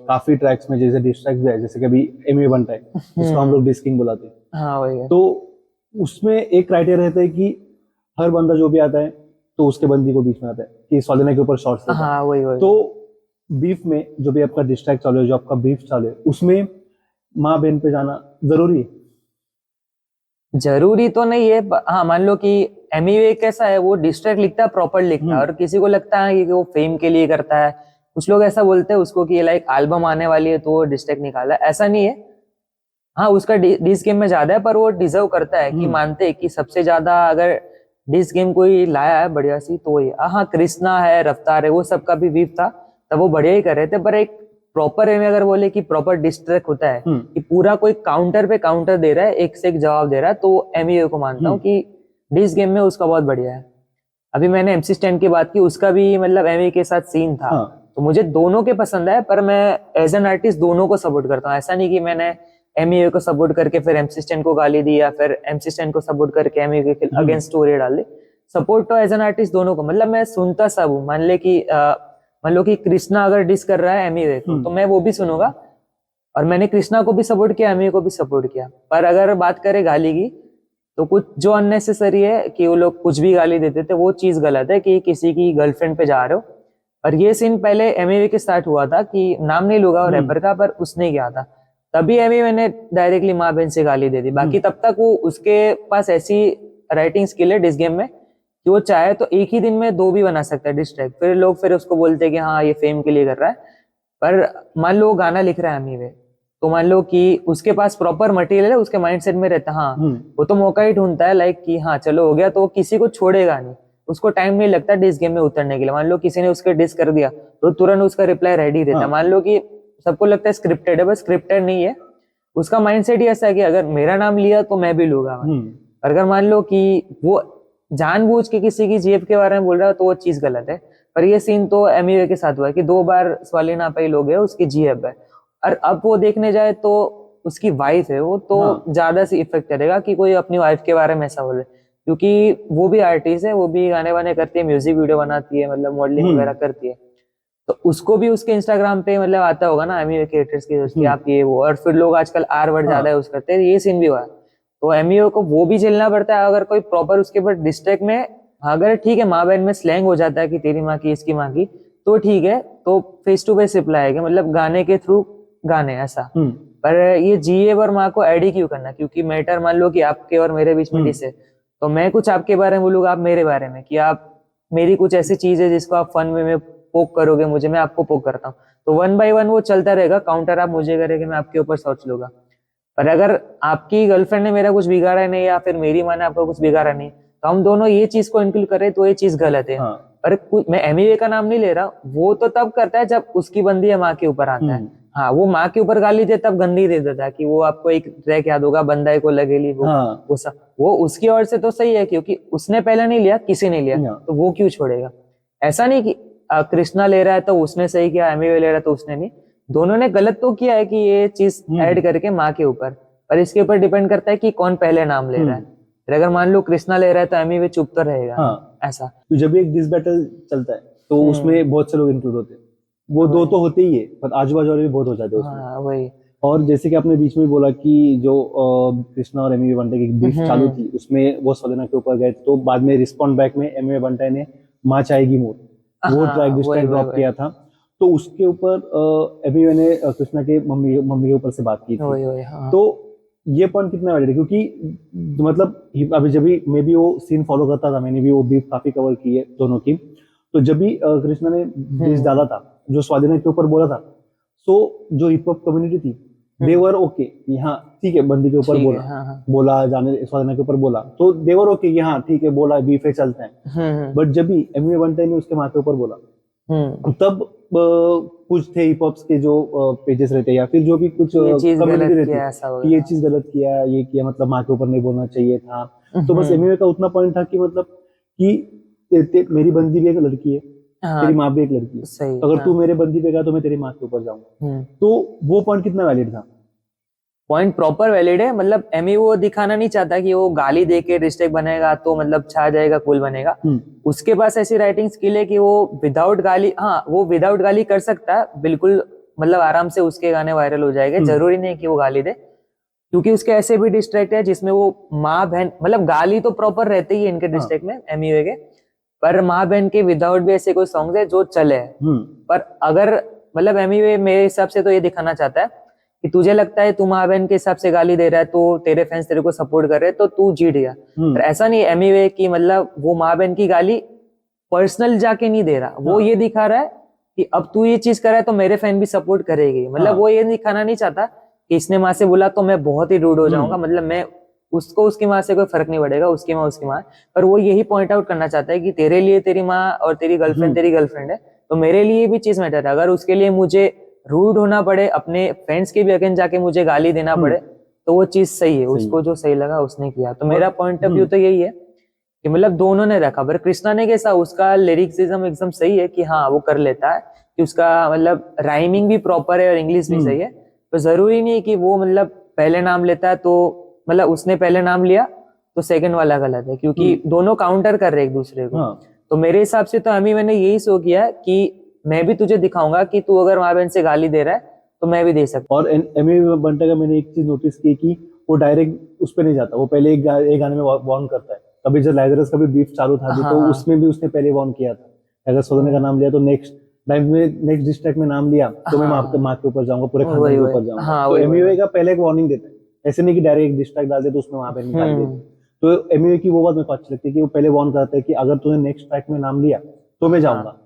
काफी ट्रैक्स में जैसे डिस ट्रैक्स भी है, जैसे कि अभी एमए बनता है जिसको हम लोग डिस्किंग बुलाते हैं। हाँ वही है। तो उसमें एक क्राइटेरिया रहता है कि हर बंदा जो भी आता है तो उसके बंदी को बीच में आता है कि सौलेना के ऊपर शॉर्ट्स देता है। हाँ वही वही। तो बीफ में जो भी आपका डिस्ट्रैक्ट चालू है, जो आपका बीफ चालू है, उसमें माँ बहन पे जाना जरूरी है? जरूरी तो नहीं है, हाँ मान लो कि एमिवे कैसा है, वो डिस्ट्रैक्ट लिखता है, प्रॉपर लिखता है, और किसी को लगता है कि वो फेम के लिए करता है। कुछ लोग ऐसा बोलते हैं उसको कि लाइक एल्बम आने वाली है तो वो डिस्ट्रैक्ट निकाला है, ऐसा नहीं है। हाँ उसका डिस गेम में ज्यादा है, पर वो डिजर्व करता है कि मानते हैं कि सबसे ज्यादा अगर डिस गेम कोई लाया है बढ़िया सी तो ये। हाँ कृष्णा है, रफ्तार है, वो सबका भी बीफ था, तब वो बढ़िया ही कर रहे थे। पर एक प्रॉपर वे में अगर बोले कि प्रॉपर डिस्ट्रैक्ट होता है कि पूरा कोई काउंटर पे काउंटर दे रहा है, एक से एक जवाब दे रहा है, तो एमईओ को मानता हूँ कि डिस गेम में उसका बहुत बढ़िया है। अभी मैंने एमसी स्टैन की बात की, उसका भी मतलब एमई के साथ सीन था। तो मुझे दोनों के पसंद है, पर मैं एज एन आर्टिस्ट दोनों को सपोर्ट करता हूँ। ऐसा नहीं कि मैंने एमईओ को सपोर्ट करके फिर एमसी स्टैन को गाली दी, या फिर एमसी स्टैन को सपोर्ट करके एमईओ के अगेंस्ट स्टोरी डाल दी। सपोर्ट तो एज एन आर्टिस्ट दोनों को, मतलब मैं सुनता सब हूँ। मान लो कि कृष्णा अगर डिस कर रहा है एमईओ को, तो मैं वो भी सुनूंगा, और मैंने कृष्णा को भी सपोर्ट किया, एमईओ को भी सपोर्ट किया। पर अगर बात करें गाली की, तो कुछ जो अननेसेसरी है कि वो लोग कुछ भी गाली देते थे, वो चीज गलत है कि किसी की गर्लफ्रेंड पे जा रहे हो। और ये सीन पहले एमएवी के स्टार्ट हुआ था, कि नाम नहीं लूंगा रैपर का, पर उसने किया था, तभी एमएवी ने डायरेक्टली माँ बहन से गाली दे दी। बाकी तब तक वो उसके पास ऐसी राइटिंग स्किल है डिस गेम में कि वो चाहे तो एक ही दिन में दो भी बना सकता है डिस ट्रैक। फिर लोग फिर उसको बोलते हैं कि हाँ ये फेम के लिए कर रहा है। पर मान लो गाना लिख रहा है एमवे, तो मान लो कि उसके पास प्रॉपर मटेरियल है, उसके माइंडसेट में रहता है, हाँ वो तो मौका ही ढूंढता है लाइक कि हाँ चलो हो गया, तो वो किसी को छोड़ेगा नहीं। उसको टाइम नहीं लगता डिस गेम में उतरने के लिए। मान लो किसी ने उसके डिस कर दिया, तो तुरंत उसका रिप्लाई रेडी रहता है। मान लो कि सबको लगता है स्क्रिप्टेड है, बस स्क्रिप्टेड नहीं है। उसका माइंडसेट ही ऐसा है कि अगर मेरा नाम लिया तो मैं भी लूंगा। और अगर मान लो कि वो जानबूझ के किसी की जेब के बारे में बोल रहा है, तो वो चीज गलत है। पर ये सीन तो एमईओ के साथ हुआ है कि 2 बार स्वालिना पे लोग है, उसकी जेब है। और अब वो देखने जाए तो उसकी वाइफ है वो, तो ज्यादा से इफेक्ट करेगा कि कोई अपनी वाइफ के बारे में ऐसा बोले, क्योंकि वो भी आर्टिस्ट है, वो भी गाने वाने करती है, म्यूजिक वीडियो बनाती है, मतलब मॉडलिंग वगैरह करती है। तो उसको भी उसके इंस्टाग्राम पे मतलब आता होगा ना एमईओ के haters की उसकी आप ये वो, और फिर लोग आजकल आर वर्ड ज्यादा यूज करते हैं, ये सीन भी हुआ है। तो एमईओ को वो भी झेलना पड़ता है। अगर कोई प्रॉपर उसके ऊपर डिस्ट्रैक्ट में, अगर ठीक है माँ बहन में स्लैंग हो जाता है कि तेरी माँ की इसकी माँ की, तो ठीक है, तो फेस टू फेस रिप्लाई आएगा, मतलब गाने के थ्रू गाने ऐसा। पर ये जीए और माँ को ऐड ही क्यों करना? क्योंकि मैटर मान लो कि आपके और मेरे बीच में डिस है, तो मैं कुछ आपके बारे में बोलूंगा, आप मेरे बारे में, कि आप मेरी कुछ ऐसी चीज है जिसको आप फन वे में पोक करोगे मुझे, मैं आपको पोक करता हूँ, तो 1 by 1 वो चलता रहेगा। काउंटर आप मुझे करेंगे, मैं आपके ऊपर सोच लूंगा। पर अगर आपकी गर्लफ्रेंड ने मेरा कुछ बिगाड़ा नहीं, या फिर मेरी माँ ने आपका कुछ बिगाड़ा नहीं, तो हम दोनों ये चीज को इंक्लूड करें, तो ये चीज गलत है। पर मैं एमईए का नाम नहीं ले रहा, वो तो तब करता है जब उसकी बंदी है माँ के ऊपर आता है। हाँ वो माँ के ऊपर गाली दे तब गंदी दे देता है, कि वो आपको एक ट्रैक याद होगा, बंदाई को लगेली वो सब, वो उसकी ओर से तो सही है, क्योंकि उसने पहले नहीं लिया, किसी ने लिया, तो वो क्यों छोड़ेगा? ऐसा नहीं कि कृष्णा ले रहा है तो उसने सही किया, एमईए ले रहा है तो उसने नहीं। दोनों ने गलत तो किया है कि ये चीज ऐड करके माँ के ऊपर, पर इसके ऊपर डिपेंड करता है कि कौन पहले नाम ले रहा है। फिर अगर मान लो कृष्णा ले रहा है तो एमी चुप तो रहेगा। ऐसा तो जब भी एक डिस बैटल चलता है तो उसमें बहुत से लोग इंक्लूड होते हैं, वो दो वही। तो होते ही है, पर आजू बाजू वाले भी बहुत हो जाते हैं उसमें। हाँ वही। और जैसे कि आपने बीच में बोला कि जो कृष्णा और एमी बंटे की बीफ चालू थी, उसमें वो सदना के ऊपर गए, तो बाद में रिस्पॉन्ड बैक में एमी बंटे ने माँ चाहेगी मोर, वो ट्रैक हाँ डिस वही ट्रैक वही ड्रॉप वही किया था। तो उसके ऊपर एमी ने कृष्णा के मम्मी मम्मी के ऊपर से बात की थी। वही वही। हाँ तो ये पॉइंट कितना वैलिड है, क्योंकि मतलब अभी जब भी मैं भी वो सीन फॉलो करता था, मैंने भी वो बीफ काफी कवर की है दोनों की। तो जब भी कृष्णा ने डिस हम्म डाला था, जो स्वाधीन के ऊपर बोला था, सो जो हिप हॉप कम्युनिटी थी, दे हम्म। वर ओके कि हाँ ठीक है, बंदी के ऊपर ठीक है। बोला, हाँ हाँ। बोला जाने स्वाधीन के ऊपर बोला, तो दे वर ओके कि हाँ ठीक है बोला, बीफ है, चलते हैं। हम्म बट जब भी एमी बंटे ने उसके माँ के ऊपर बोला, हम्म। तब कुछ थे हिप हॉप्स के जो पेजेस रहते हैं, या फिर जो भी कुछ ये चीज कम्युनिटी गलत रहती है किया ऐसा कि ये वगैरह। चीज गलत किया, ये किया, मतलब माँ के ऊपर नहीं बोलना चाहिए था। तो बस हम्म। एमवे का उतना पॉइंट था कि मतलब कि मेरी बंदी भी एक लड़की है, हाँ तेरी माँ भी एक लड़की है, सही। तो अगर हाँ। तू मेरे बंदी पे गया तो मैं तेरी माँ के ऊपर जाऊंगा। हम्म। तो वो पॉइंट कितना वैलिड था। पॉइंट प्रॉपर वैलिड है। मतलब एमी वो दिखाना नहीं चाहता कि वो गाली दे के डिस्ट्रैक्ट बनेगा तो मतलब छा जाएगा, कूल बनेगा। हम्म। उसके पास ऐसी राइटिंग स्किल है कि वो विदाउट गाली, हाँ वो विदाउट गाली कर सकता है बिल्कुल। मतलब आराम से उसके गाने वायरल हो जाएंगे, हम्म। जरूरी नहीं कि वो गाली दे। क्योंकि उसके ऐसे भी डिस्ट्रैक्ट है जिसमें वो माँ बहन, मतलब गाली तो प्रॉपर रहते ही है इनके हाँ। डिस्ट्रैक्ट में एमयू के, पर माँ बहन के विदाउट भी ऐसे कोई सॉन्ग है जो चले। हम्म। पर अगर मतलब एमयू मेरे हिसाब से तो ये दिखाना चाहता है कि तुझे लगता है तू माँ बहन के हिसाब से गाली दे रहा है तो तेरे फैंस तेरे को सपोर्ट कर रहे हैं तो तू जीत गया। पर ऐसा नहीं एमयू की, मतलब वो माँ बहन की गाली पर्सनल जाके नहीं दे रहा, वो हाँ। ये दिखा रहा है कि अब तू ये चीज कर रहा है तो मेरे फैन भी सपोर्ट करेगी। मतलब वो हाँ। ये दिखाना नहीं चाहता कि इसने माँ से बोला तो मैं बहुत ही रूड हो जाऊंगा, मतलब मैं उसको उसकी माँ से कोई फर्क नहीं पड़ेगा, उसकी माँ उसकी माँ है। पर वो यही पॉइंट आउट करना चाहता है कि तेरे लिए तेरी माँ और तेरी गर्लफ्रेंड तेरी गर्लफ्रेंड है, तो मेरे लिए भी चीज मैटर है। अगर उसके लिए मुझे रूड होना पड़े, अपने फ्रेंड्स के भी अगेंस्ट जाके मुझे गाली देना पड़े, तो वो चीज सही है। सही है। उसको जो सही लगा उसने किया। तो और मेरा पॉइंट ऑफ व्यू तो यही है कि मतलब दोनों ने रखा। पर कृष्णा ने कैसा, उसका लिरिक्सिज्म एकदम सही है कि हाँ वो कर लेता है कि उसका मतलब राइमिंग भी प्रॉपर है और इंग्लिश भी सही है। तो जरूरी नहीं कि वो मतलब पहले नाम लेता है तो मतलब उसने पहले नाम लिया तो सेकंड वाला गलत है, क्योंकि दोनों काउंटर कर रहे एक दूसरे को। हाँ। तो मेरे हिसाब से तो अभी मैंने यही शो किया कि मैं भी तुझे दिखाऊंगा कि तू अगर माँ बहन से गाली दे रहा है तो मैं भी दे सकता और एमी बंटे का मैंने एक चीज नोटिस की कि वो डायरेक्ट उस पर नहीं जाता, वो पहले एक गाने में वार्न करता है। कभी जब लाइजरस का भी बीफ चालू था हूँ। भी, हाँ तो हाँ। उसमें भी उसने पहले वार्न किया था, अगर सोने का नाम लिया तो नेक्स्ट टाइम में, नेक्स्ट डिस्ट्रैक्ट में नाम लिया तो मैं माँ हाँ के ऊपर जाऊंगा, पूरे खानदान वही के वही। ऊपर जाऊंगा। हाँ तो वही वही एमयूए वही। का पहले एक वार्निंग देता है, ऐसे नहीं कि डायरेक्ट डिस्ट्रैक्ट डाल दे तो उसमें वहां पे निकाल दे। हम्म। तो एमयूए की वो बात मेरे को अच्छी लगती है कि वो पहले वार्न करता है कि अगर तूने नेक्स्ट ट्रैक में नाम लिया तो मैं जाऊंगा, हाँ।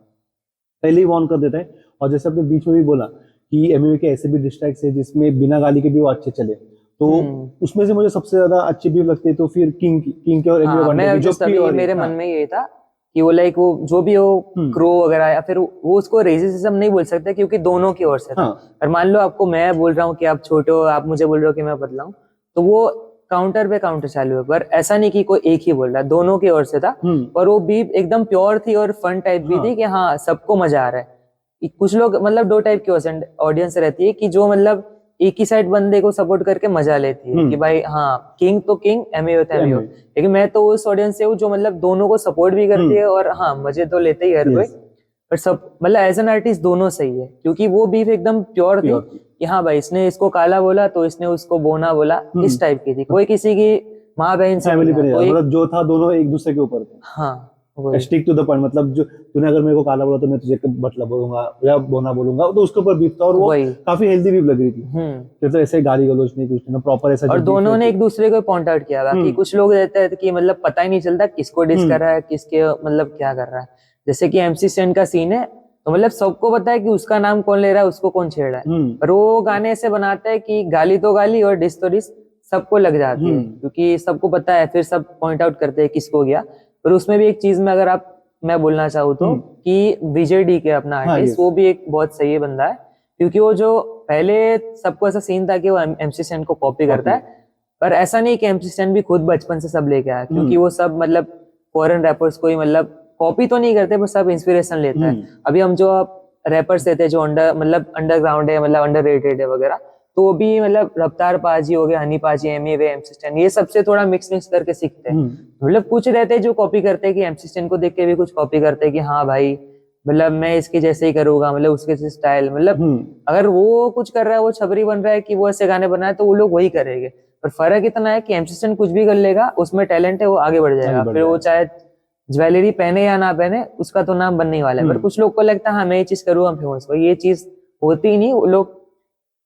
पहले ही वार्न कर देता है। और जैसे आपने बीच में भी बोला कि एमयूए के ऐसे भी डिस्ट्रैक्ट्स है जिसमें बिना गाली के भी वो अच्छे चले, तो हम्म। उसमें से मुझे सबसे ज्यादा अच्छी भी लगती है तो फिर किंग के और एमयूए हाँ वनडे मैं की, जो जस्ट अभी प्योर है। मेरे मन हाँ। में यही था कि वो लाइक वो जो भी हो हम्म। क्रो वगैरह, या फिर वो उसको रेसिज्म नहीं बोल सकते क्योंकि दोनों की ओर से था। हाँ। और मान लो आपको मैं बोल रहा हूँ कि आप छोटे हो, आप मुझे बोल रहे हो कि मैं बदला हूँ, तो वो काउंटर पे काउंटर चालू है। पर ऐसा नहीं कि कोई एक ही बोल रहा है, दोनों की ओर से था। हम्म। और वो भी एकदम प्योर थी और फन टाइप भी थी हाँ। कि हाँ सबको मजा आ रहा है। कि कुछ लोग मतलब दो टाइप की ऑडियंस रहती है कि जो मतलब एक ही साइड बंदे को सपोर्ट करके मजा लेती है कि भाई हाँ किंग तो किंग, एमएओ तो एमएओ। एमयूए। लेकिन मैं तो उस ऑडियंस से हूँ जो मतलब दोनों को सपोर्ट भी करती है और हाँ मजे तो लेते ही हर कोई। यस। पर सब मतलब एज एन आर्टिस्ट दोनों सही है, क्योंकि वो बीफ एकदम प्योर थी प्योर। कि हाँ भाई इसने इसको काला बोला तो इसने उसको बोना बोला, इस टाइप की थी। कोई किसी की माँ बहन से नहीं फैमिली पे था नहीं जाता, कोई। मतलब जो था दोनों एक दूसरे के ऊपर थे। हाँ वही। स्टिक टू द पॉइंट, मतलब जो तूने अगर मेरे को काला बोला तो मैं तुझे बटला बोलूंगा या बोना बोलूंगा, तो उसके ऊपर बीफ था। और वो वही। काफी हेल्दी बीफ लग रही थी, हम्म। कि तो ऐसे गाली गलौज नहीं कुछ नहीं, प्रॉपर ऐसा और जो बीफ दोनों ने रहती। एक दूसरे को पॉइंट आउट किया। बाकी हम्म। कुछ लोग रहते हैं कि मतलब पता ही नहीं चलता किसको डिस कर रहा है, किसके मतलब क्या कर रहा है। जैसे कि एमसी स्टैन का सीन है तो मतलब सबको पता है कि उसका नाम कौन ले रहा है, उसको कौन छेड़ रहा है। हम्म। पर वो गाने ऐसे बनाता है कि गाली तो गाली और डिस तो डिस सबको लग जाती है, हम्म। क्योंकि सबको पता है, फिर सब पॉइंट आउट करते हैं किसको गया। पर उसमें भी एक चीज में अगर आप मैं बोलना चाहूँ तो कि विजय डी के अपना हाँ। Artist, yes. वो भी एक बहुत सही बंदा है। क्योंकि वो जो पहले सबको ऐसा सीन था कि वो एमसी स्टैन को कॉपी करता कॉपी। है। पर ऐसा नहीं कि एमसी स्टैन भी खुद बचपन से सब लेके आया, क्योंकि वो सब मतलब फॉरेन रैपर्स को ही मतलब कॉपी तो नहीं करते, पर सब इंस्पिरेशन लेता है। अभी हम जो रैपर्स रहते हैं जो अंडरग्राउंड है, मतलब अंडररेटेड है वगैरह, तो वो भी मतलब रफ्तार पाजी हो गया, हनी पाजी, एमी वे, एमसी स्टैन, ये सबसे थोड़ा मिक्स मिक्स करके सीखते हैं। मतलब कुछ रहते हैं जो कॉपी करते हैं कि एमसी स्टैन को देख के भी कुछ कॉपी करते हैं कि हाँ भाई मतलब मैं इसके जैसे ही करूंगा, मतलब उसके जैसे स्टाइल, मतलब हम्म। अगर वो कुछ कर रहा है, वो छबरी बन रहा है कि वो ऐसे गाने बनाए, तो वो लोग वही करेंगे। पर फर्क इतना है कि एमसी स्टैन कुछ भी कर लेगा, उसमें टैलेंट है, वो आगे बढ़ आगे जाएगा, बढ़ फिर वो जाएगा। चाहे ज्वेलरी पहने या ना पहने, उसका तो नाम बनने ही वाला है। पर हम्म। कुछ लोग को लगता है हाँ मैं ये चीज करूंगा फेमस, और ये चीज होती ही नहीं। वो लोग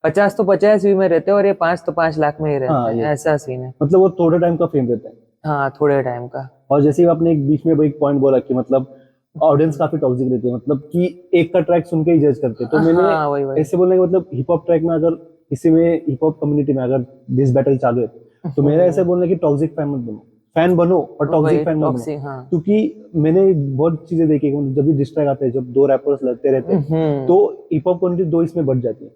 50 तो 50 व्यू में रहते हैं, और ये 5 तो 5 लाख में ही रहते हाँ, हैं, ये ऐसा सीन है। मतलब वो थोड़े टाइम का फेम देता है। हाँ, थोड़े टाइम का। और जैसे ही आपने एक बीच में वो एक पॉइंट बोला कि मतलब ऑडियंस काफी टॉक्सिक रहती है, मतलब कि एक का ट्रैक सुन के ही जज करते हैं, तो मैंने हाँ, वही वही। ऐसे बोलने का मतलब हिप हॉप ट्रैक में अगर किसी में हिप हॉप कम्युनिटी में अगर दिस बैटल चालू है, तो मेरा ऐसे बोलना है कि टॉक्सिक फैन मत बनो, फैन बनो और टॉक्सिक वही फैन मत बनो। टॉक्सिक, हाँ। क्योंकि मैंने बहुत चीजें देखी हैं कि मतलब जब भी डिस्ट्रैक्ट आते हैं, जब दो रैपर्स लड़ते रहते हैं, हम्म। तो हिप हॉप कम्युनिटी दो इसमें बढ़ जाती है।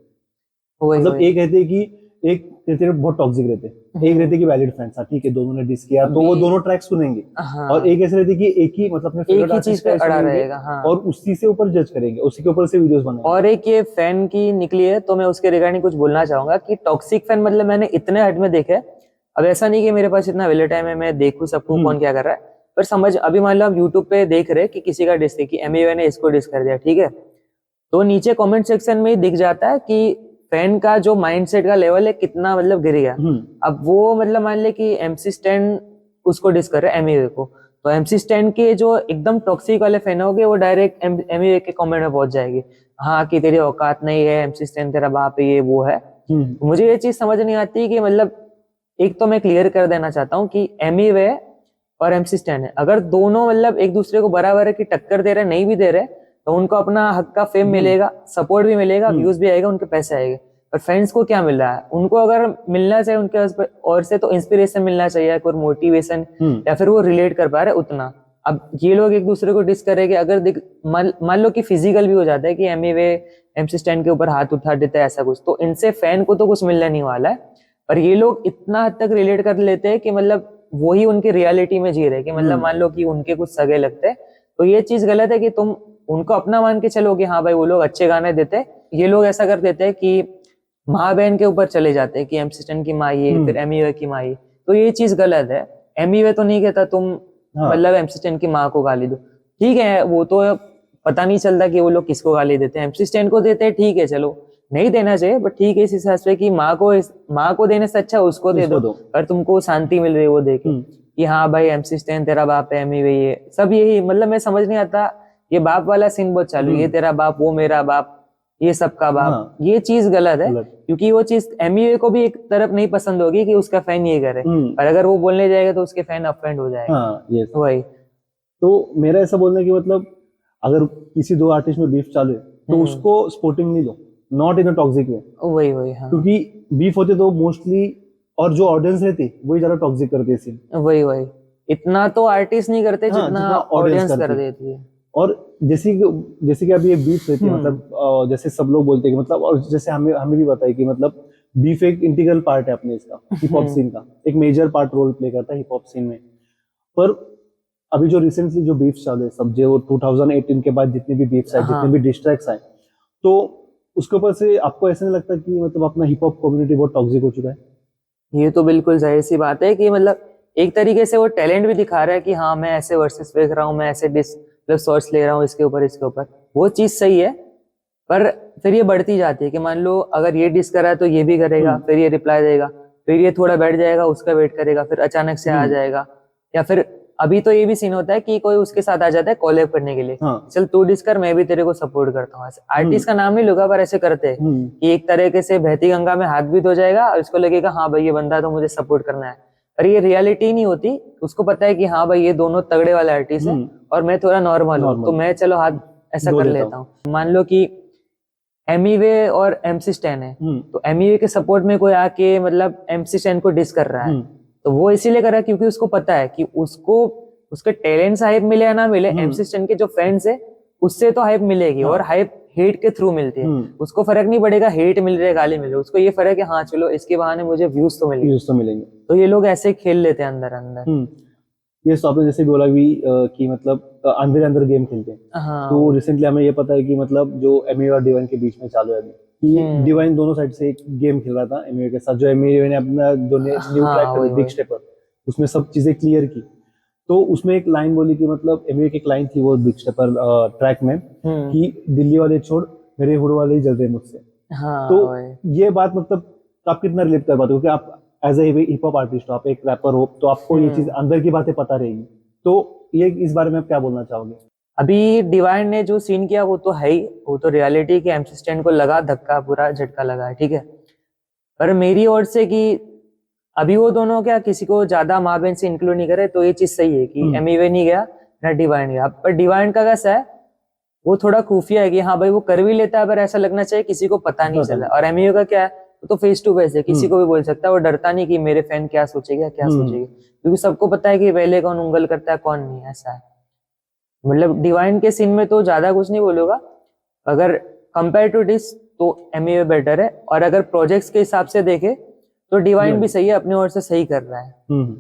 वही मतलब वही। एक रहते हैं कि एक रहते हैं बहुत टॉक्सिक रहते हैं, एक रहते हैं कि वैलिड फैंस, हाँ ठीक है दोनों ने डिस किया तो अभी, वो दोनों ट्रैक सुनेंगे। और हाँ, एक ऐसे रहते हैं कि एक ही मतलब अपने फेवरेट एक ही चीज आर्टिस्ट का पे ही अड़ा सुनेंगे रहेगा, हाँ। और उसी से ऊपर जज करेंगे, उसी के ऊपर से वीडियोस बनाएंगे। और एक ये फैन की निकली है, तो मैं उसके रिगार्डिंग कुछ बोलना चाहूंगा कि टॉक्सिक फैन मतलब मैंने इतने हद में देखे हैं। अब ऐसा नहीं कि मेरे पास इतना वेले टाइम है मैं देखूं सबको हम्म। कौन क्या कर रहा है। पर समझ, अभी मान लो आप यूट्यूब पे देख रहे हैं कि किसी का डिस, कि एमईवे ने इसको डिस कर दिया, ठीक है, तो नीचे कमेंट सेक्शन में ही दिख जाता है कि फैन का जो माइंडसेट का लेवल है कितना मतलब गिर गया। हम्म। अब वो मतलब मान ले कि एमसी स्टैन उसको डिस कर रहे हैं, एमईवे को, तो एमसी स्टैन के जो एकदम टॉक्सिक वाले फैन होंगे वो डायरेक्ट एमईवे के कमेंट में पहुंच जाएंगे, हाँ कि तेरी औकात नहीं है, एमसी स्टैन तेरा बाप है, ये वो है। हम्म। तो मुझे ये चीज समझ नहीं आती कि मतलब, एक तो मैं क्लियर कर देना चाहता हूँ कि एमईवे और एमसी स्टैन है, अगर दोनों मतलब एक दूसरे को बराबर की टक्कर दे रहे, नहीं भी दे रहे, तो उनको अपना हक का फेम हम्म। मिलेगा, सपोर्ट भी मिलेगा, हम्म। व्यूज भी आएगा, उनके पैसे आएंगे। पर फैंस को क्या मिल रहा है? उनको अगर मिलना चाहिए उनके और से, तो इंस्पिरेशन मिलना चाहिए, कोई मोटिवेशन, हम्म। या फिर वो रिलेट कर पा रहे उतना। अब ये लोग एक दूसरे को डिस करेंगे, अगर मान लो कि फिजिकल भी हो जाता है कि एमईवे एमसी स्टैन के ऊपर हाथ उठा देता है ऐसा कुछ, तो इनसे फैन को तो कुछ मिलने नहीं वाला है। पर ये लोग इतना हद तक रिलेट कर लेते हैं कि मतलब वही उनकी रियलिटी में जी रहे, कि मतलब मान लो कि उनके कुछ सगे लगते हैं, तो ये चीज गलत है कि तुम उनको अपना मान के चलो कि हाँ भाई वो लोग अच्छे गाने देते हैं। ये लोग ऐसा कर देते हैं कि माँ बहन के ऊपर चले जाते हैं कि एमसी स्टैन की माँ ये, फिर एमईवे की माँ ये, तो ये चीज गलत है। एमईवे तो नहीं कहता तुम हाँ। मतलब एमसी स्टैन की माँ को गाली दो, ठीक है, वो तो पता नहीं चलता कि वो लोग किसको गाली देते हैं, एमसी स्टैन को देते हैं, ठीक है, चलो नहीं देना चाहिए, बट ठीक है इस हिसाब से कि माँ को देने से अच्छा उसको दे दो, इसको दो। अगर तुमको शांति मिल रही है वो देके हम्म। कि हाँ भाई एमसी स्टैन तेरा बाप है, एमी वही है, सब यही, मतलब मैं समझ नहीं आता। ये बाप वाला सीन बहुत चालू है, ये तेरा बाप, वो मेरा बाप, ये सबका बाप, हाँ। ये चीज गलत है। गलत। क्योंकि वो चीज एमईवे को भी एक तरफ नहीं पसंद होगी कि उसका फैन ये करे, हम्म। और अगर वो बोलने जाएगा तो उसके फैन ऑफेंड हो जाएंगे। हाँ, ये वही। तो मेरा ऐसा बोलना है कि मतलब अगर किसी दो आर्टिस्ट में बीफ चालू है, तो उसको स्पोर्टिंग नहीं दो, नॉट इन अ टॉक्सिक वे। वही वही, हाँ, क्योंकि बीफ होते तो मोस्टली, और जो ऑडियंस रहती वही ज्यादा टॉक्सिक करती है सीन। वही वही। इतना तो आर्टिस्ट नहीं करते हाँ, जितना जितना ऑडियंस ऑडियंस कर करती है। देती है। और जैसे कि अभी ये बीफ रहती है, मतलब जैसे सब लोग बोलते हैं कि मतलब, और जैसे हमें हमें भी पता है कि मतलब बीफ एक इंटीग्रल पार्ट है अपने इसका हिप हॉप सीन का, एक मेजर पार्ट रोल प्ले करता है हिप हॉप सीन में। पर अभी जो रिसेंटली जो बीफ चालू है, सब जो 2018 के बाद जितने भी बीफ्स आए, जितने भी हाँ, डिस्ट्रैक्ट्स आए, तो उसके ऊपर से आपको ऐसा नहीं लगता कि मतलब अपना हिप हॉप कम्युनिटी बहुत टॉक्सिक हो चुका है? ये तो बिल्कुल जाहिर सी बात है कि मतलब एक तरीके से वो टैलेंट भी दिखा रहा है कि हाँ मैं ऐसे वर्सेस देख रहा हूँ, मैं ऐसे डिस मतलब शॉट्स ले रहा हूँ इसके ऊपर, वो चीज सही है। पर फिर ये बढ़ती जाती है कि मान लो अगर ये डिस करा है तो ये भी करेगा, हम्म। फिर ये रिप्लाई देगा, फिर ये थोड़ा बैठ जाएगा, उसका वेट करेगा, फिर अचानक से आ हम्म। जाएगा। या फिर अभी तो ये भी सीन होता है कि कोई उसके साथ आ जाता है कॉलेब करने के लिए, हाँ। चल तू डिस कर, मैं भी तेरे को सपोर्ट करता हूँ, हम्म। आर्टिस्ट का नाम नहीं लूंगा पर ऐसे करते हैं हम्म। कि एक तरीके से बहती गंगा में हाथ भी धो जाएगा, और उसको लगेगा हाँ भाई ये बंदा तो मुझे सपोर्ट करना है। पर ये रियलिटी नहीं होती, उसको पता है कि हाँ भाई ये दोनों तगड़े वाले आर्टिस्ट है, हम्म। और मैं थोड़ा नॉर्मल हूँ, तो नॉर्मल मैं चलो हाथ ऐसा धो कर देता लेता हूँ। हूँ। मान लो कि एमीवे और एमसी स्टैन है, हम्म। तो एमीवे के सपोर्ट में कोई आके मतलब एमसी स्टैन को डिस कर रहा है, हम्म। तो वो इसीलिए कर रहा है क्योंकि उसको पता है कि उसको उसके टैलेंट से हाइप मिले या ना मिले, हम्म। एमसी स्टैन के जो फैंस है उससे तो हाइप मिलेगी, और हाँ। हाइप हेट के थ्रू मिलती है। हम्म। उसको फर्क नहीं पड़ेगा हेट मिल रही है गाली मिल रही है, उसको ये फर्क है हाँ चलो इसके बहाने मुझे व्यूज तो मिल गए। व्यूज तो मिलेंगे। तो ये लोग ऐसे खेल लेते हैं अंदर अंदर। हम्म। ये तो आपने जैसे बोला भी कि मतलब अंदर अंदर गेम खेलते हैं। हाँ, तो वही। रिसेंटली हमें ये पता है कि मतलब जो एमए और डिवाइन के बीच में चालू है अभी, कि हम्म। डिवाइन दोनों साइड से एक गेम खेल रहा था एमए के साथ, जो एमए ने अपना जो न्यू ट्रैक हाँ, था वही बिग वही। स्टेपर, उसमें सब चीजें क्लियर की। तो उसमें एक लाइन बोली कि मतलब एमवे की एक लाइन थी वो बिग स्टेपर ट्रैक में कि दिल्ली वाले छोड़ मेरे हुड वाले ही जल रहे मुझसे। हाँ तो वही। ये बात मतलब आप कितना रिलेट कर पाते हो, क्योंकि आप as a hip hop artist हो, आप एक रैपर हो, तो आपको ये चीज अंदर की बातें पता रहेगी। तो ये इस बारे में आप क्या बोलना चाहोगे? अभी डिवाइन ने जो सीन किया वो तो है ही, वो तो रियलिटी के एमसी स्टैन को लगा धक्का, पूरा झटका लगा है, ठीक है। पर मेरी ओर से कि अभी वो दोनों क्या किसी को ज्यादा माँ बहन से इंक्लूड नहीं करे, तो ये चीज सही है कि एमईवे नहीं गया ना डिवाइन गया। पर डिवाइन का कैसा है, वो थोड़ा खुफिया है कि हाँ भाई वो कर भी लेता है, पर ऐसा लगना चाहिए किसी को पता नहीं चला। और एमईवे का क्या है, वो तो फेस टू फेस है, किसी को भी बोल सकता है, वो डरता नहीं कि मेरे फैन क्या सोचेगा क्या सोचेगी, क्योंकि सबको पता है कि पहले कौन उंगल करता है कौन नहीं, ऐसा है। मतलब डिवाइन के सीन में तो ज्यादा कुछ नहीं बोलूंगा, अगर कंपेयर टू दिस तो एमईवे बेटर है। और अगर प्रोजेक्ट्स के हिसाब से देखे तो डिवाइन भी सही है, अपनी ओर से सही कर रहा है।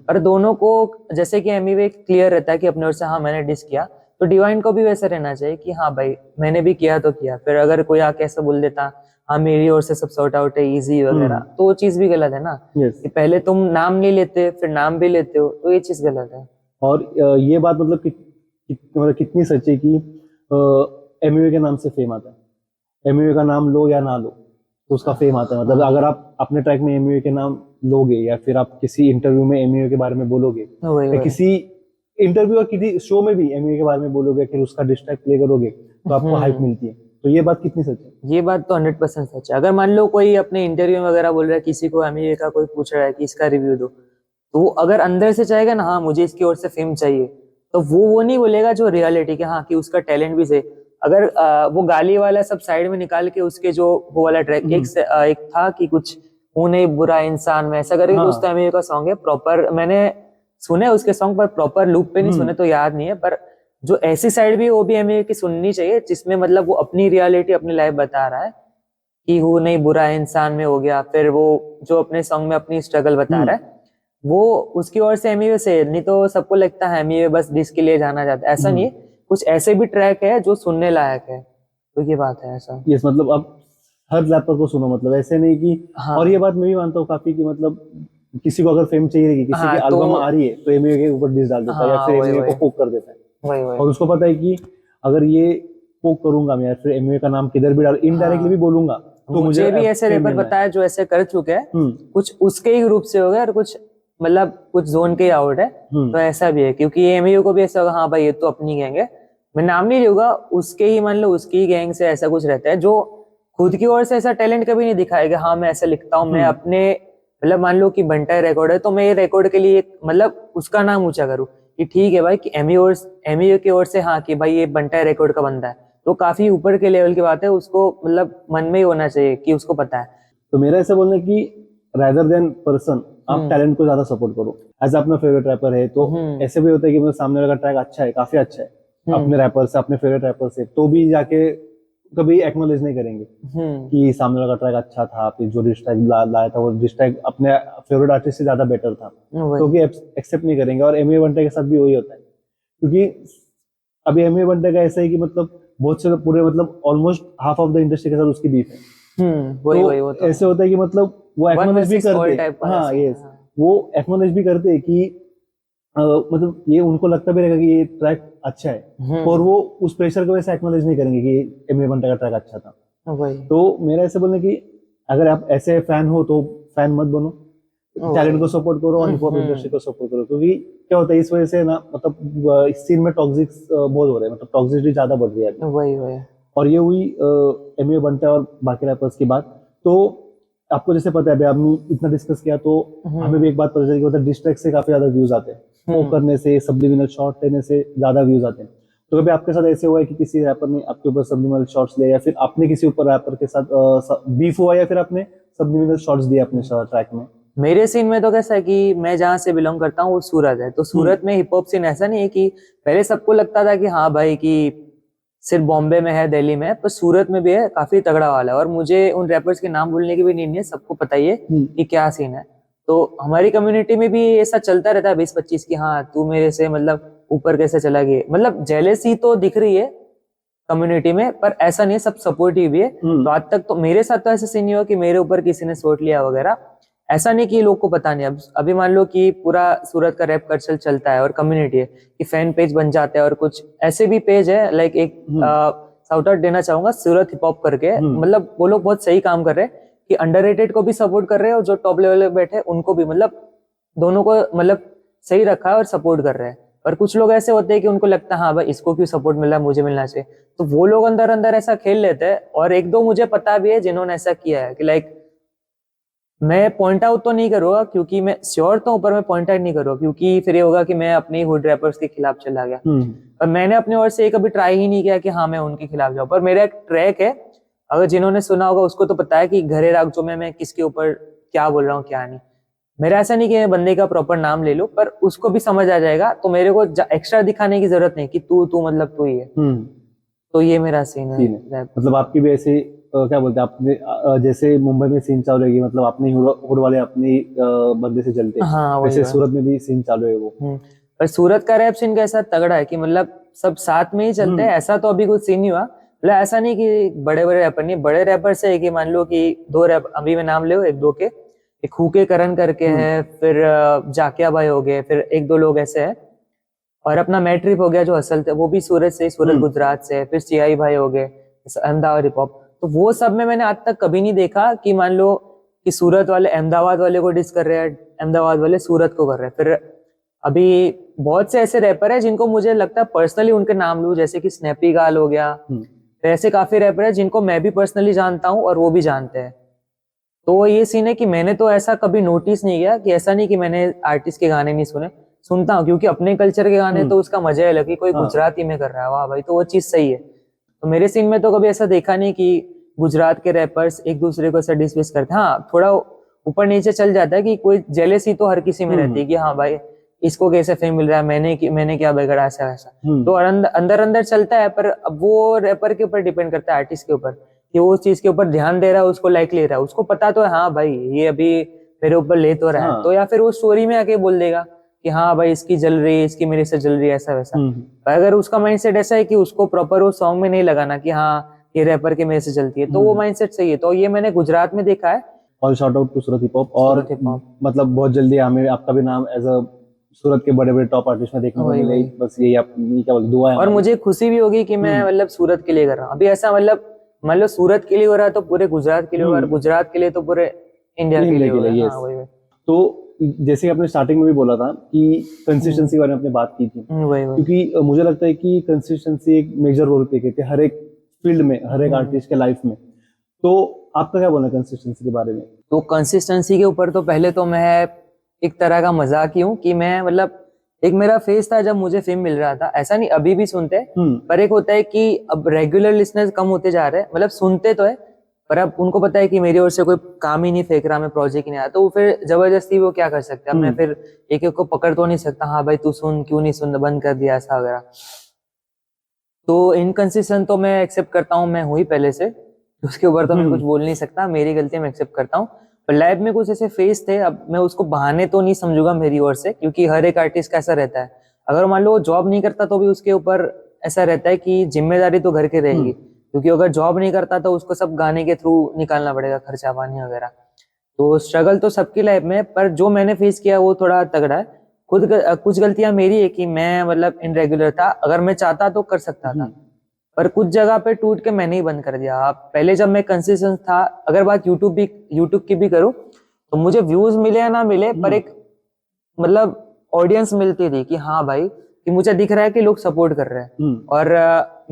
पर दोनों को, जैसे कि एमईवे क्लियर रहता है कि अपनी ओर से हाँ मैंने डिस किया, तो डिवाइन को भी वैसा रहना चाहिए कि हाँ भाई मैंने भी किया तो किया। फिर अगर कोई आके ऐसा बोल देता हाँ मेरी ओर से सब सॉर्ट आउट है इजी वगैरह, तो वो चीज भी गलत है ना। कि पहले तुम नाम नहीं लेते फिर नाम भी लेते हो, तो ये चीज गलत है। और ये बात मतलब मतलब कितनी सच्ची कि एमयूए के नाम से फेम आता है। एमयूए का नाम लो या ना लो तो उसका फेम आता है। मतलब अगर आप अपने ट्रैक में एमयूए के नाम लोगे या फिर आप किसी इंटरव्यू में एमयूए के बारे में बोलोगे या किसी इंटरव्यू और किसी शो में भी एमयूए के बारे में बोलोगे, फिर उसका डिस्ट्रैक्ट प्ले करोगे तो आपको हाइप मिलती है। तो ये बात कितनी सच है? ये बात तो 100% सच है। अगर मान लो कोई अपने इंटरव्यू वगैरह बोल रहा है, किसी को एमईए का कोई पूछ रहा है कि इसका रिव्यू दो, तो वो अगर अंदर से चाहेगा ना हाँ मुझे इसकी ओर से फेम चाहिए, तो वो नहीं बोलेगा जो रियलिटी के, हाँ कि उसका टैलेंट भी सही। अगर वो गाली वाला सब साइड में निकाल के उसके जो वो वाला ट्रैक एक था कि कुछ हूं नहीं बुरा इंसान में ऐसा करके कुछ तो एमईए का सॉन्ग है, प्रॉपर मैंने सुने उसके सॉन्ग पर प्रॉपर लूप पे नहीं सुने तो याद नहीं है। पर जो ऐसी साइड भी वो भी हमें की सुननी चाहिए जिसमें मतलब वो अपनी रियलिटी अपनी लाइफ बता रहा है कि वो नहीं बुरा इंसान में हो गया। फिर वो जो अपने सॉन्ग में अपनी स्ट्रगल बता रहा है वो उसकी ओर से एमईए से। नहीं तो सबको लगता है एमईए बस डिस के लिए जाना जाता है, ऐसा नहीं है। कुछ ऐसे भी ट्रैक है जो सुनने लायक है, तो ये बात है ऐसा। यस, मतलब अब हर रैपर को सुनो, मतलब ऐसे नहीं कि हाँ। और ये बात मैं भी मानता हूँ काफी कि मतलब किसी को अगर फेम चाहिए रहेगी, किसी की एल्बम आ रही है तो एमईए के ऊपर डिस डाल देता है या फिर एमईए को पोक कर देता है। और उसको पता है कि अगर ये पोक करूंगा मैं या फिर एमईए का नाम किधर भी डाल इनडायरेक्टली भी बोलूंगा तो मुझे भी ऐसे रैपर पता है जो ऐसे कर चुके हैं, कुछ उसके ही ग्रुप से हो गए और कुछ मतलब कुछ जोन के ही आउट है। तो ऐसा भी है क्योंकि एमईए को भी ऐसा होगा हाँ भाई ये तो अपनी गैंग है, मैं नाम नहीं लूंगा, उसके ही मान लो उसकी ही गैंग से ऐसा कुछ रहता है जो खुद की ओर से ऐसा टैलेंट कभी नहीं दिखाएगा हाँ मैं ऐसा लिखता हूँ, मैं अपने मतलब मान लो कि बंटा रिकॉर्ड है तो मैं ये रिकॉर्ड के लिए मतलब उसका नाम ऊंचा करूँ कि ठीक है भाई कि एमईए की ओर से हाँ कि भाई ये बंटा रिकॉर्ड का बंदा है, तो काफी ऊपर के लेवल की बात है। उसको मतलब मन में ही होना चाहिए कि उसको पता है। तो मेरा ऐसा बोलना है कि रादर देन पर्सन आप टैलेंट को ज्यादा सपोर्ट करो। एज अपना फेवरेट रैपर है तो ऐसे भी होता है कि मतलब सामने वाला ट्रैक अच्छा है, काफी अच्छा है अपने रैपर से, अपने फेवरेट रैपर से, तो भी जाके कभी एक्नॉलेज नहीं करेंगे कि सामने वाला ट्रैक अच्छा था, फिर जो डिस ट्रैक लाया था वो डिस ट्रैक अपने फेवरेट आर्टिस्ट से ज्यादा बेटर था, तो भी एक्सेप्ट नहीं करेंगे। और एमए बंटे के साथ भी वही होता है, क्योंकि अभी एमए बंटे का ऐसा है कि मतलब बहुत से पूरे मतलब almost half of the industry के साथ उसकी बीफ है। तो ऐसे होता है कि मतलब वो एक्नॉलेज भी करते, हाँ यस, वो एक्नॉलेज भी करते हैं कि मतलब ये उनको लगता भी रहेगा कि ये ट्रैक अच्छा है और वो उस प्रेशर की वजह से एक्नॉलेज नहीं करेंगे कि एमए बंटा का ट्रैक अच्छा था। तो मेरा ऐसे बोलने की अगर आप ऐसे फैन हो तो फैन मत बनो, टैलेंट को सपोर्ट करो और हिप हॉप इंडस्ट्री को सपोर्ट करो, क्योंकि क्या होता है इस वजह से ना मतलब इस सीन में टॉक्सिक्स बहुत हो रहे हैं, मतलब टॉक्सिसिटी ज्यादा बढ़ रही है। और ये हुई एमए बंटा और बाकी रैपर्स की बात। तो आपको जैसे पता है अभी हमने इतना डिस्कस किया तो हमें भी एक बात पता चली कि मतलब डिस्ट्रैक्ट से काफी ज्यादा व्यूज आते हैं, वो करने से सब्लिमिनल शॉट लेने से ज्यादा व्यूज आते हैं। तो कभी आपके साथ ऐसे हुआ है कि किसी रैपर ने आपके ऊपर सब्लिमिनल शॉट्स लिए या फिर आपने किसी ऊपर रैपर के साथ बीफ हुआ या फिर आपने सब्लिमिनल शॉट्स दिए अपने ट्रैक में? मेरे सीन में तो कैसा है कि मैं जहाँ से बिलोंग करता हूँ वो सूरत है, तो सूरत में हिप हॉप सीन ऐसा नहीं है कि पहले सबको लगता था कि हाँ भाई कि सिर्फ बॉम्बे में है दिल्ली में है, पर सूरत में भी है, काफी तगड़ा वाला है। और मुझे उन रैपर्स के नाम बोलने की भी नीड नहीं है, सबको पता ही है कि क्या सीन है। तो हमारी कम्युनिटी में भी ऐसा चलता रहता है 20-25 की हाँ तू मेरे से मतलब ऊपर कैसे चला गया, मतलब जेलेसी तो दिख रही है कम्युनिटी में, पर ऐसा नहीं है, सब सपोर्टिव भी है। तो आज तक तो मेरे साथ तो ऐसा सीन नहीं हुआ कि मेरे ऊपर किसी ने सोच लिया वगैरह, ऐसा नहीं कि लोग को पता नहीं। अब अभी मान लो कि पूरा सूरत का रैप कल्चर चलता है और कम्युनिटी है कि फैन पेज बन जाते हैं और कुछ ऐसे भी पेज है, लाइक एक शाउट आउट देना चाहूंगा सूरत हिप हॉप करके, मतलब वो लोग बहुत सही काम कर रहे हैं कि अंडररेटेड को भी सपोर्ट कर रहे हैं और जो टॉप लेवल पे बैठे उनको भी, मतलब दोनों को मतलब सही रखा है और सपोर्ट कर रहे हैं। पर कुछ लोग ऐसे होते हैं कि उनको लगता है हाँ भाई इसको क्यों सपोर्ट मिल रहा है, मुझे मिलना चाहिए, तो वो लोग अंदर अंदर ऐसा खेल लेते हैं। और एक दो मुझे पता भी है जिन्होंने ऐसा किया है कि लाइक मैं पॉइंट आउट तो नहीं करूंगा क्योंकि मैं श्योर तो हूं, पर मैं पॉइंट आउट नहीं करूंगा क्योंकि फिर ये होगा कि मैं अपनी हुड रैपर्स के खिलाफ चला गया। पर मैंने अपनी ओर से कभी ट्राई ही नहीं किया कि हाँ मैं उनके खिलाफ जाऊं। पर मेरा एक ट्रैक है, अगर जिन्होंने सुना होगा उसको तो पता है कि घरे राग जो मैं किसके ऊपर क्या बोल रहा हूँ क्या नहीं। मेरा ऐसा नहीं कि मैं बंदे का प्रॉपर नाम ले लूं, पर उसको भी समझ आ जाएगा, तो मेरे को एक्स्ट्रा दिखाने की जरूरत नहीं कि तू मतलब तू ही है। तो ये मेरा सीन है। मतलब आपकी भी ऐसे क्या बोलते हैं आपने जैसे मुंबई में सीन चालू है, मतलब अपने हुड वाले अपने बंदे से चलते हैं, हाँ वैसे सूरत में भी सीन चालू है वो। पर सूरत का रैप सीन कैसा तगड़ा है कि मतलब सब साथ में ही चलते हैं, ऐसा तो अभी कुछ सीन नहीं हुआ। मतलब ऐसा नहीं कि बड़े बड़े रैपर नहीं, बड़े रैपर से है कि मान लो कि दो रैप अभी मैं नाम ले एक दो के, एक हुके करण करके है, फिर जाकिया भाई हो गए, फिर एक दो लोग ऐसे है, और अपना मैट्रिप हो गया जो असल थे वो भी सूरत से, सूरत गुजरात से, फिर सीआई भाई हो गए अहमदाबाद हिप हॉप। तो वो सब में मैंने आज तक कभी नहीं देखा कि मान लो कि सूरत वाले अहमदाबाद वाले को डिस कर रहे हैं, अहमदाबाद वाले सूरत को कर रहे हैं। फिर अभी बहुत से ऐसे रैपर है जिनको मुझे लगता है पर्सनली उनके नाम लूं, जैसे कि स्नैपी गाल हो गया, फिर ऐसे काफी रैपर है जिनको मैं भी पर्सनली जानता हूँ और वो भी जानते हैं। तो ये सीन है कि मैंने तो ऐसा कभी नोटिस नहीं किया कि ऐसा नहीं कि मैंने आर्टिस्ट के गाने नहीं सुने, सुनता हूँ क्योंकि अपने कल्चर के गाने तो उसका मजा है अलग ही। कोई गुजराती में कर रहा है वाह भाई, तो वो चीज सही है। तो मेरे सीन में तो कभी ऐसा देखा नहीं कि गुजरात के रैपर्स एक दूसरे को ऐसा डिसमिस करते हैं। हाँ थोड़ा ऊपर नीचे चल जाता है कि कोई जेलेसी तो हर किसी में रहती है कि हाँ भाई इसको कैसे फेम मिल रहा है, मैंने क्या बिगड़ा, ऐसा वैसा। तो अंदर अंदर चलता है, पर अब वो रैपर के ऊपर डिपेंड करता है, आर्टिस्ट के ऊपर, कि वो उस चीज के ऊपर ध्यान दे रहा है, उसको लाइक ले रहा है, उसको पता तो है हाँ भाई ये अभी मेरे ऊपर ले तो रहा है, तो या फिर वो स्टोरी में आके बोल देगा कि हाँ भाई इसकी जल रही है, इसकी मेरे से जल रही है, ऐसा वैसा। पर अगर उसका माइंडसेट ऐसा है कि उसको प्रॉपर वो सॉन्ग में नहीं लगाना कि हाँ ये रैपर के मेरे से चलती है, तो वो माइंडसेट सही है। तो ये मैंने गुजरात में देखा है। All shout out to Surat hip hop. और मतलब बहुत जल्दी हमें आपका भी नाम एज अ सूरत के बड़े बड़े टॉप आर्टिस्ट में देखने को मिले, बस यही आपकी क्या बोलते दुआ है। और मुझे खुशी भी होगी कि मैं मतलब सूरत के लिए कर रहा हूँ अभी ऐसा, मतलब सूरत के लिए हो रहा है तो पूरे गुजरात के लिए हो रहा है, गुजरात के लिए तो पूरे इंडिया के लिए हो रहा है। हाँ, वही। तो जैसे आपने स्टार्टिंग में भी बोला था कि कंसिस्टेंसी के बारे में आपने बात की थी, क्योंकि मुझे लगता है कि कंसिस्टेंसी एक मेजर रोल प्ले करती है हर एक फील्ड में, हर एक आर्टिस्ट के लाइफ में। तो आपका क्या बोलना है कंसिस्टेंसी के बारे में? तो कंसिस्टेंसी के ऊपर तो पहले तो मैं एक तरह का मजाक ही हूँ कि मैं मतलब एक मेरा फेज था जब मुझे फेम मिल रहा था, ऐसा नहीं अभी भी सुनते हैं, पर एक होता है कि अब रेगुलर लिसनर्स कम होते जा रहे हैं, मतलब सुनते तो है पर अब उनको पता है कि मेरी ओर से कोई काम ही नहीं फेंक रहा, मैं प्रोजेक्ट ही नहीं आया, तो फिर जबरदस्ती वो क्या कर सकते हैं, अब मैं फिर एक एक को पकड़ तो नहीं सकता, हाँ भाई तू सुन, क्यों नहीं सुन, बंद कर दिया ऐसा वगैरह। तो इनकंसिस्टेंट तो मैं एक्सेप्ट करता हूँ, मैं हुई पहले से, उसके ऊपर तो मैं कुछ बोल नहीं सकता, मेरी गलती मैं एक्सेप्ट करता हूँ। पर लाइफ में कुछ ऐसे फेस थे, अब मैं उसको बहाने तो नहीं समझूंगा मेरी ओर से, क्योंकि हर एक आर्टिस्ट का ऐसा रहता है, अगर मान लो जॉब नहीं करता तो भी उसके ऊपर ऐसा रहता है कि जिम्मेदारी तो घर की रहेगी, क्योंकि अगर जॉब नहीं करता तो उसको सब गाने के थ्रू निकालना पड़ेगा, खर्चा पानी वगैरह। तो स्ट्रगल तो सबकी लाइफ में, पर जो मैंने फेस किया वो थोड़ा तगड़ा है। कुछ गलतियां मेरी है कि मैं मतलब इनरेगुलर था, अगर मैं चाहता तो कर सकता था, पर कुछ जगह पे टूट के मैंने ही बंद कर दिया। आप पहले जब मैं कंसिस्टेंट था, अगर बात यूट्यूब की भी करूं तो मुझे व्यूज मिले या ना मिले, पर एक मतलब ऑडियंस मिलती थी कि हाँ भाई कि मुझे दिख रहा है कि लोग सपोर्ट कर रहे हैं। और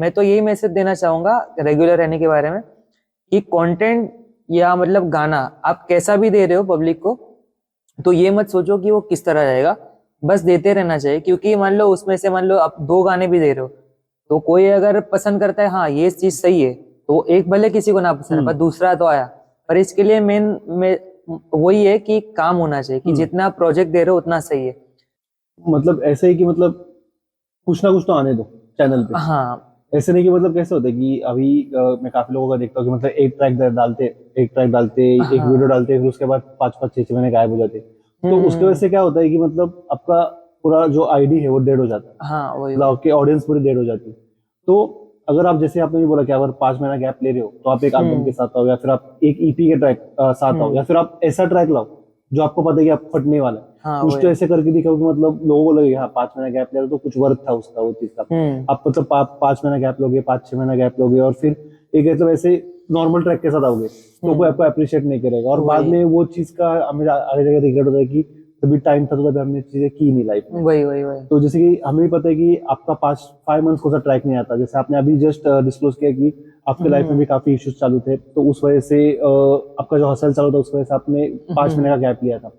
मैं तो यही मैसेज देना चाहूंगा रेगुलर रहने के बारे में कि कंटेंट या मतलब गाना आप कैसा भी दे रहे हो पब्लिक को, तो ये मत सोचो कि वो किस तरह जाएगा, बस देते रहना चाहिए, क्योंकि मान लो उसमें से मान लो आप 2 गाने भी दे रहे हो, तो कोई अगर पसंद करता है हाँ ये चीज सही है, तो एक भले किसी को ना पसंद है पर दूसरा तो आया। पर इसके लिए मेन में वही है कि काम होना चाहिए, कि जितना प्रोजेक्ट दे रहे हो उतना सही है। मतलब ऐसे ही कि मतलब कुछ ना कुछ तो आने दो चैनल पे। हाँ ऐसे नहीं कि मतलब कैसे होता है कि अभी मैं काफी लोगों का देखता हूँ कि मतलब एक ट्रैक डालते एक वीडियो डालते, फिर उसके बाद 5-5-6 महीने गायब हो जाते, तो उसकी वजह से क्या होता है कि मतलब आपका पूरा जो आईडी है वो डेड हो जाता है। हाँ वही। मतलब आपकी ऑडियंस पूरी डेड हो जाती है। तो अगर आप जैसे आपने भी बोला कि अगर 5 महीना गैप ले रहे हो तो आप एक एल्बम के साथ आओ, या फिर आप एक ईपी के ट्रैक साथ आओ, या फिर आप ऐसा ट्रैक लाओ जो आपको पता है कि आप फटने वाला है, हाँ कुछ वही। तो ऐसे करके दिखाओ कि मतलब लोगों को लगे हाँ 5 महीना गैप लिया तो कुछ वर्थ था उसका वो चीज का। आप मतलब 5 महीना गैप लोगे, 5-6 महीना गैप लोगे और फिर एक मतलब ऐसे नॉर्मल ट्रैक के साथ आओगे तो कोई आपको अप्रिशिएट नहीं करेगा और बाद वही में वो चीज का हमें आगे जाकर रिग्रेट होता है कि तभी टाइम था तो तभी हमने चीजें की नहीं लाइफ में। वही वही वही। तो जैसे कि हमें भी पता है कि आपका 5-5 मंथ्स को सा ट्रैक नहीं आता, जैसे आपने अभी जस्ट डिस्क्लोज किया कि आपके लाइफ में भी काफी इश्यूज चालू थे, तो उस वजह से आपका जो हसल चालू था उस वजह से आपने 5 महीने का गैप लिया था।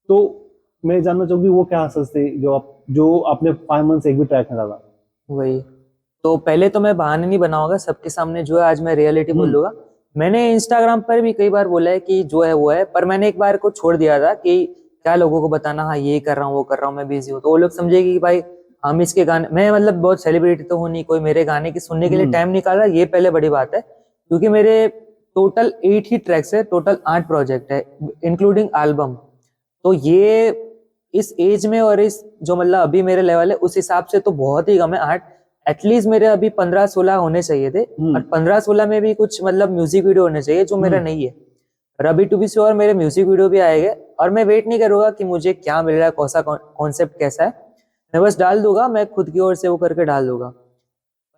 तो मैं जानना चाहूंगी वो क्या हसल थे जो आपने 5 मंथ्स एक भी ट्रैक में डाला। वही। तो पहले तो मैं बहाने नहीं बनाऊंगा सबके सामने, जो है आज मैं रियलिटी हम्म बोलूंगा। मैंने इंस्टाग्राम पर भी कई बार बोला है कि जो है वो है, पर मैंने एक बार को छोड़ दिया था कि क्या लोगों को बताना, हाँ ये कर रहा हूँ वो कर रहा हूँ मैं बिजी हूँ, तो वो लोग समझेगी कि भाई हम इसके गाने, मैं मतलब बहुत सेलिब्रिटी तो हूँ नहीं, कोई मेरे गाने की सुनने के लिए हम्म टाइम निकाल रहा है, ये पहले बड़ी बात है। क्योंकि मेरे टोटल 8 ही ट्रैक्स है, टोटल 8 प्रोजेक्ट है इंक्लूडिंग एल्बम। तो ये इस एज में और इस जो मतलब अभी मेरे लेवल है उस हिसाब से तो बहुत ही कम है 8। एटलीस्ट मेरे अभी 15-16 होने चाहिए थे, और हम्म 15-16 में भी कुछ मतलब म्यूजिक वीडियो होने चाहिए जो मेरा हम्म नहीं है। और अभी टू बी श्योर मेरे म्यूजिक वीडियो भी आएंगे, और मैं वेट नहीं करूंगा कि मुझे क्या मिल रहा है, कौन सा कॉन्सेप्ट कैसा है, मैं बस डाल दूंगा, मैं खुद की ओर से वो करके डाल दूंगा।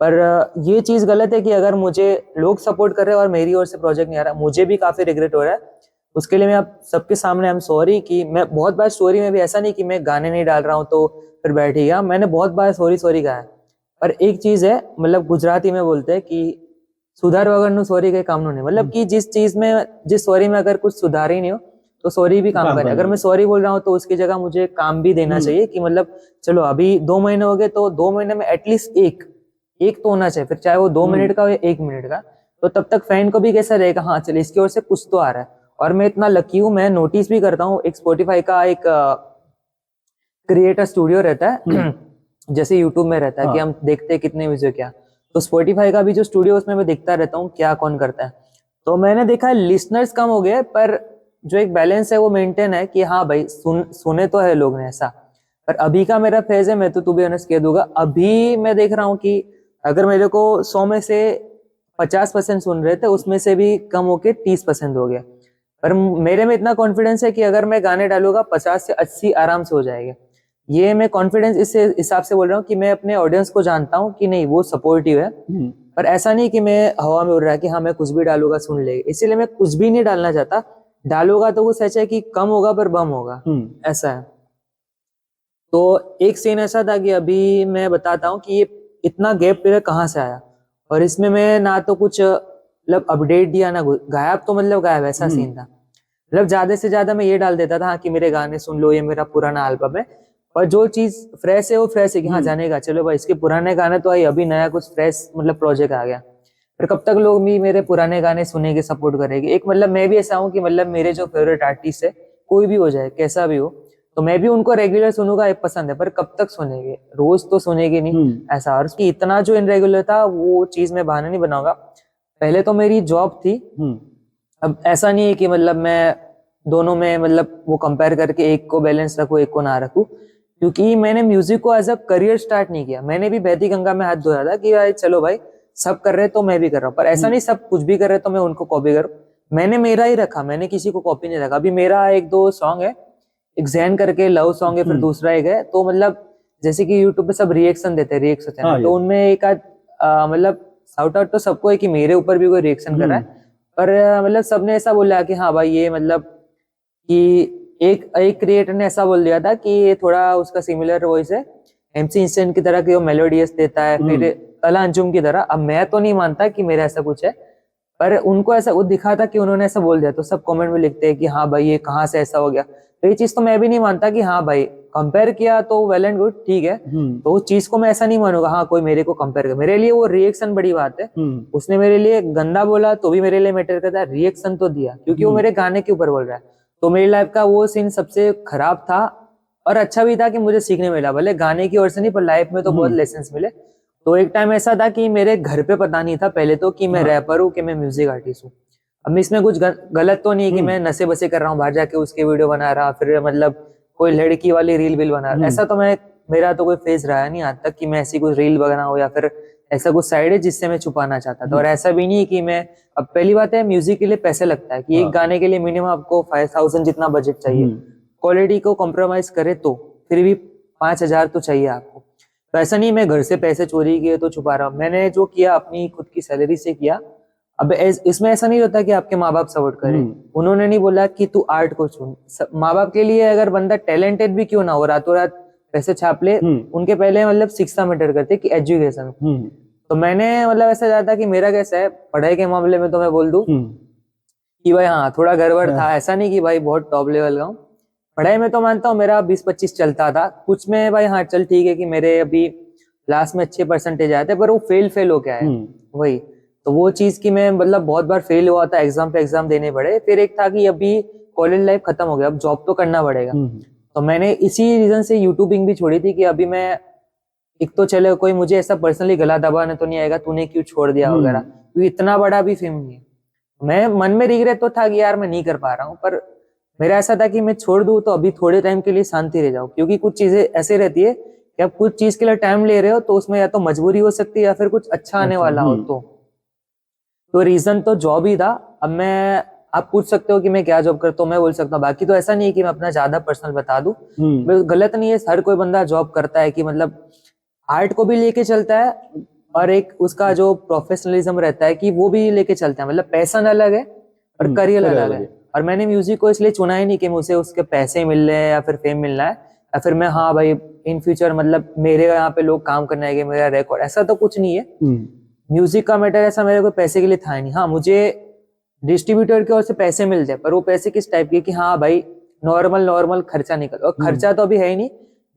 पर ये चीज गलत है कि अगर मुझे लोग सपोर्ट कर रहे हैं और मेरी ओर से प्रोजेक्ट नहीं आ रहा, मुझे भी काफी रिग्रेट हो रहा है। उसके लिए मैं आप सबके सामने आई एम सॉरी कि मैं बहुत बार स्टोरी में भी ऐसा नहीं कि मैं गाने नहीं डाल रहा हूँ तो फिर बैठ ही गया, मैंने बहुत बार सॉरी सॉरी कहा है। पर एक चीज है, मतलब गुजराती में बोलते हैं कि सुधार वगरनु सॉरी के काम नहीं, मतलब कि जिस चीज में, जिस सॉरी में अगर कुछ सुधार ही नहीं हो तो सॉरी भी काम काम करे। करना अगर मैं है। सॉरी बोल रहा हूँ तो उसकी जगह मुझे काम भी देना हम्म चाहिए कि मतलब चलो अभी 2 महीने हो गए तो 2 महीने में एटलीस्ट एक एक तो होना चाहिए, फिर चाहे वो 2 मिनट हम्म का हो या 1 मिनट का। तो तब तक फैन को भी कैसा रहेगा, हाँ चल इसकी ओर से कुछ तो आ रहा है। और मैं इतना लकी हूँ, मैं नोटिस भी करता हूँ, एक स्पॉटिफाई का एक क्रिएटर स्टूडियो रहता हम्म है जैसे यूट्यूब में रहता है कि हाँ हम देखते हैं कितने व्यूज है क्या, तो स्पॉटिफाई का भी जो स्टूडियो उसमें मैं देखता रहता हूँ क्या कौन करता है। तो मैंने देखा है लिसनर्स कम हो गए, पर जो एक बैलेंस है वो मेंटेन है कि हाँ भाई सुने तो है लोग ने ऐसा। पर अभी का मेरा फेज है, मैं तो बी ऑनेस्ट कह दूंगा, अभी मैं देख रहा हूँ कि अगर मेरे को 100 में से 50% सुन रहे थे, उसमें से भी कम होके 30% हो गया। पर मेरे में इतना कॉन्फिडेंस है कि अगर मैं गाने डालूंगा 50 से 80 आराम से हो जाएगा। ये मैं कॉन्फिडेंस इस हिसाब से बोल रहा हूँ कि मैं अपने ऑडियंस को जानता हूँ कि नहीं वो सपोर्टिव है। पर ऐसा नहीं कि मैं हवा में उड़ रहा है कि हाँ मैं कुछ भी डालूंगा सुन लेगा, इसीलिए मैं कुछ भी नहीं डालना चाहता। डालूंगा तो वो सच है कि कम होगा पर बम होगा, ऐसा है। तो एक सीन ऐसा था कि अभी मैं बताता हूँ कि ये इतना गैप पीरियड कहाँ से आया, और इसमें मैं ना तो कुछ मतलब अपडेट दिया ना गायब, तो मतलब गायब ऐसा सीन था। मतलब ज्यादा से ज्यादा मैं ये डाल देता था हाँ कि मेरे गाने सुन लो, ये मेरा पुराना एल्बम है। और जो चीज फ्रेश है वो फ्रेश है कि हाँ जानेगा, चलो भाई इसके पुराने गाने तो आई, अभी नया कुछ फ्रेश मतलब प्रोजेक्ट आ गया। फिर कब तक लोग भी मेरे पुराने गाने सुनेंगे, सपोर्ट करेंगे। एक मतलब मैं भी ऐसा हूँ कि मतलब मेरे जो फेवरेट आर्टिस्ट है कोई भी हो जाए कैसा भी हो, तो मैं भी उनको रेगुलर सुनूंगा, एक पसंद है, पर कब तक सुनेंगे, रोज तो सुनेंगे नहीं ऐसा। और उसकी इतना जो इनरेगुलर था वो चीज मैं बहाना नहीं बनाऊंगा। पहले तो मेरी जॉब थी, अब ऐसा नहीं है कि मतलब मैं दोनों में मतलब वो कंपेयर करके एक को बैलेंस रखूं एक को ना रखूं, क्योंकि मैंने म्यूजिक को एज अ करियर स्टार्ट नहीं किया। मैंने भी बहती गंगा में हाथ धोया था कि भाई चलो भाई सब कर रहे तो मैं भी कर रहा हूँ, पर ऐसा नहीं सब कुछ भी कर रहे तो मैं उनको कॉपी करूँ। मैंने मेरा ही रखा, मैंने किसी को कॉपी नहीं रखा। अभी मेरा एक दो सॉन्ग है, एक जैन करके लव सॉन्ग है, फिर दूसरा एक है, तो मतलब जैसे कि यूट्यूब पे सब रिएक्शन देते हैं, रिएक्शन चैनल, हाँ तो यस उनमें एक आध मतलब शाउट आउट तो सबको है कि मेरे ऊपर भी कोई रिएक्शन कर रहा है। पर मतलब सबने ऐसा बोला कि हाँ भाई ये मतलब कि एक एक क्रिएटर ने ऐसा बोल दिया था कि ये थोड़ा उसका सिमिलर वॉइस है एमसी इंस्टेंट की तरह, कि वो मेलोडियस देता है, फिर तला अंजुम की तरह। अब मैं तो नहीं मानता कि मेरा ऐसा कुछ है, पर उनको ऐसा वो दिखा था कि उन्होंने ऐसा बोल दिया, तो सब कमेंट में लिखते हैं कि हाँ भाई ये कहाँ से ऐसा हो गया। तो ये चीज तो मैं भी नहीं मानता कि हाँ भाई कंपेयर किया तो वेल एंड गुड, ठीक है। तो उस चीज को मैं ऐसा नहीं मानूंगा हाँ कोई मेरे को कंपेयर कर, मेरे लिए वो रिएक्शन बड़ी बात है। उसने मेरे लिए गंदा बोला तो भी मेरे लिए मैटर करता है, रिएक्शन तो दिया क्योंकि वो मेरे गाने के ऊपर बोल रहा है। तो मेरी लाइफ का वो सीन सबसे खराब था, और अच्छा भी था कि मुझे सीखने मिला, भले गाने की ओर से नहीं पर लाइफ में तो बहुत लेसन मिले। तो एक टाइम ऐसा था कि मेरे घर पे पता नहीं था पहले तो कि मैं रैपर हूँ कि मैं म्यूजिक आर्टिस्ट हूँ। अब इसमें कुछ गलत तो नहीं है कि मैं नशे बसे कर रहा हूँ बाहर जाके उसके वीडियो बना रहा, फिर मतलब कोई लड़की वाली रील बिल बना रहा, ऐसा तो मैं मेरा तो कोई फेज रहा नहीं आज तक कि मैं ऐसी कोई रील बनाऊं या फिर ऐसा कुछ साइड है जिससे मैं छुपाना चाहता था। और ऐसा भी नहीं है कि मैं, अब पहली बात है म्यूजिक के लिए पैसे लगता है कि एक गाने के लिए मिनिमम आपको 5000 जितना बजट चाहिए, क्वालिटी को कॉम्प्रोमाइज करे तो फिर भी 5000 तो चाहिए आपको। तो ऐसा नहीं मैं घर से पैसे चोरी किए तो छुपा रहा हूँ, मैंने जो किया अपनी खुद की सैलरी से किया। अब इसमें ऐसा नहीं होता कि आपके माँ बाप सपोर्ट करें, उन्होंने नहीं बोला कि तू आर्ट को चुन। माँ बाप के लिए अगर बंदा टैलेंटेड भी क्यों ना हो, रातों रात पैसे छाप ले, उनके पहले मतलब शिक्षा मैटर करते कि एजुकेशन। तो मैंने मतलब ऐसा ज्यादा कि मेरा कैसा है पढ़ाई के मामले में, तो मैं बोल दूं कि भाई हाँ थोड़ा गड़बड़ था, ऐसा नहीं कि भाई बहुत टॉप लेवल का हूँ। पढ़ाई में तो मानता हूँ मेरा 20-25 चलता था, कुछ में भाई हाँ चल ठीक है कि मेरे अभी क्लास में अच्छे परसेंटेज आए थे, पर वो फेल हो गया है वही। तो वो चीज की मैं मतलब बहुत बार फेल हुआ था, एग्जाम पे एग्जाम देने पड़े। फिर एक था कि अभी कॉलेज लाइफ खत्म हो गया, अब जॉब तो करना पड़ेगा। तो मैंने इसी रीजन से यूट्यूबिंग भी छोड़ी थी कि अभी मैं एक तो चले कोई मुझे ऐसा पर्सनली गला दबाने तो नहीं आएगा तूने क्यों छोड़ दिया वगैरह, क्योंकि इतना बड़ा भी फेम नहीं है। मैं मन में रिग्रेट तो था कि यार मैं नहीं कर पा रहा हूँ, पर मेरा ऐसा था कि मैं छोड़ दूं तो अभी थोड़े टाइम के लिए शांति रह जाऊं, क्योंकि कुछ चीजें ऐसे रहती है कि आप कुछ चीज के लिए टाइम ले रहे हो तो उसमें या तो मजबूरी हो सकती है या फिर कुछ अच्छा आने वाला हो। तो रीजन तो जॉब ही था। अब मैं, आप पूछ सकते हो कि मैं क्या जॉब करता हूँ, मैं बोल सकता हूँ, बाकी तो ऐसा नहीं है कि मैं अपना ज्यादा पर्सनल बता दूं। गलत नहीं है, हर कोई बंदा जॉब करता है कि मतलब आर्ट को भी लेके चलता है और एक उसका जो प्रोफेशनलिज्म रहता है कि वो भी लेके चलता है, मतलब पैशन अलग है और करियर अलग है। और मैंने म्यूजिक को इसलिए चुना ही नहीं कि मुझे उसके पैसे मिल रहे हैं या फिर फेम मिल रहा है या फिर मैं हाँ भाई इन फ्यूचर मतलब मेरे यहाँ पे लोग काम करने आएंगे, मेरा रिकॉर्ड, ऐसा तो कुछ नहीं है। म्यूजिक का मैटर ऐसा मेरे को पैसे के लिए था ही नहीं। हाँ मुझे डिस्ट्रीब्यूटर की ओर से पैसे मिलते हैं, पर वो पैसे किस टाइप के कि हाँ भाई नॉर्मल खर्चा निकल, और खर्चा तो अभी है ही नहीं।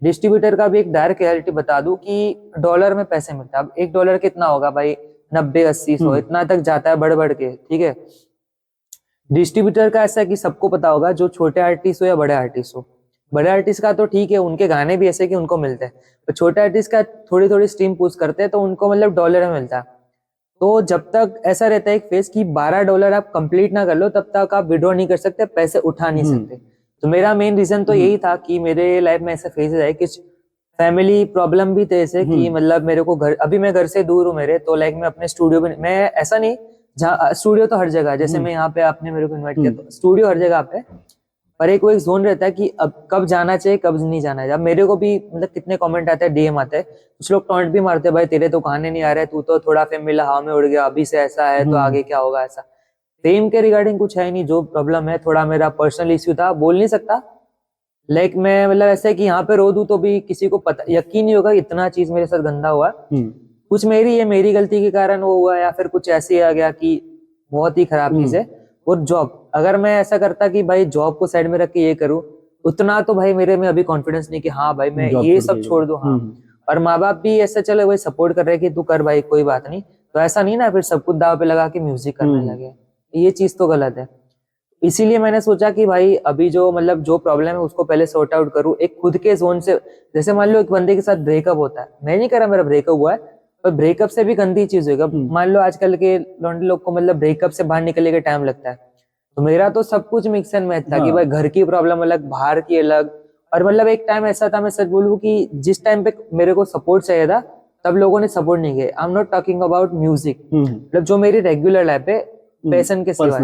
डिस्ट्रीब्यूटर का भी एक डायरेक्ट रियलिटी बता दूं कि डॉलर में पैसे मिलता है। अब $1 कितना होगा भाई, 90-80-100 इतना तक जाता है बढ़ के, ठीक है। डिस्ट्रीब्यूटर का ऐसा है कि सबको पता होगा, जो छोटे आर्टिस्ट हो या बड़े आर्टिस्ट हो, बड़े आर्टिस्ट का तो ठीक है उनके गाने भी ऐसे कि उनको मिलते हैं, पर छोटे आर्टिस्ट का थोड़ी स्ट्रीम पुश करते हैं तो उनको मतलब डॉलर में मिलता है। तो जब तक ऐसा रहता है एक फेस कि $12 आप कंप्लीट ना कर लो तब तक आप विड्रॉ नहीं कर सकते, पैसे उठा नहीं सकते। तो मेरा मेन रीजन तो यही था कि मेरे लाइफ में ऐसा फेजेस है कि फैमिली प्रॉब्लम भी थे ऐसे कि मतलब मेरे को घर, अभी मैं घर से दूर हूँ मेरे, तो लाइक मैं अपने स्टूडियो में, मैं ऐसा नहीं, जहाँ स्टूडियो तो हर जगह, जैसे मैं यहाँ पे आपने मेरे को इन्वाइट किया तो स्टूडियो हर जगह पे, पर एक वो एक जोन रहता है कि अब कब जाना चाहिए कब नहीं जाना चाहिए। अब मेरे को भी मतलब कितने कमेंट आते हैं, डीएम आते हैं, कुछ लोग टॉन्ट भी मारते हैं, भाई तेरे तो गाने नहीं आ रहे, तू तो थोड़ा फेम मिला हवा में उड़ गया, अभी से ऐसा है तो आगे क्या होगा। ऐसा फेम के रिगार्डिंग कुछ है नहीं, जो प्रॉब्लम है थोड़ा मेरा पर्सनल इश्यू था, बोल नहीं सकता। लाइक मैं मतलब ऐसे कि यहाँ पे रो दूं तो भी किसी को पता यकीन नहीं होगा इतना चीज मेरे साथ गंदा हुआ। कुछ मेरी है, मेरी गलती के कारण वो हुआ, या फिर कुछ ऐसे आ गया कि बहुत ही खराब चीज है। और जॉब, अगर मैं ऐसा करता कि भाई जॉब को साइड में रख के ये करूँ, उतना तो भाई मेरे में अभी कॉन्फिडेंस नहीं कि हाँ भाई मैं ये सब छोड़ दूं। हाँ, और माँ बाप भी ऐसा चले वही सपोर्ट कर रहे हैं कि तू कर भाई कोई बात नहीं, तो ऐसा नहीं ना फिर सब कुछ दाव पे लगा के म्यूजिक करने लगे, ये चीज तो गलत है। इसीलिए मैंने सोचा कि भाई अभी जो मतलब जो प्रॉब्लम है उसको पहले सॉर्ट आउट करूँ एक खुद के जोन से। जैसे मान लो एक बंदे के साथ ब्रेकअप होता है, मैं नहीं कह रहा मेरा ब्रेकअप हुआ है, पर ब्रेकअप से भी गंदी चीज होगा। मान लो आजकल के लौंडे लोग को मतलब ब्रेकअप से बाहर निकलने का टाइम लगता है, तो मेरा तो सब कुछ मिक्स एंड मैच था कि भाई घर की प्रॉब्लम अलग, बाहर की अलग। और मतलब एक टाइम ऐसा था, मैं सच बोलूं कि जिस टाइम पे मेरे को सपोर्ट चाहिए था तब लोगों ने सपोर्ट नहीं किया। I am not talking about music, मतलब जो मेरी रेगुलर लाइफ है पैशन के सिवा,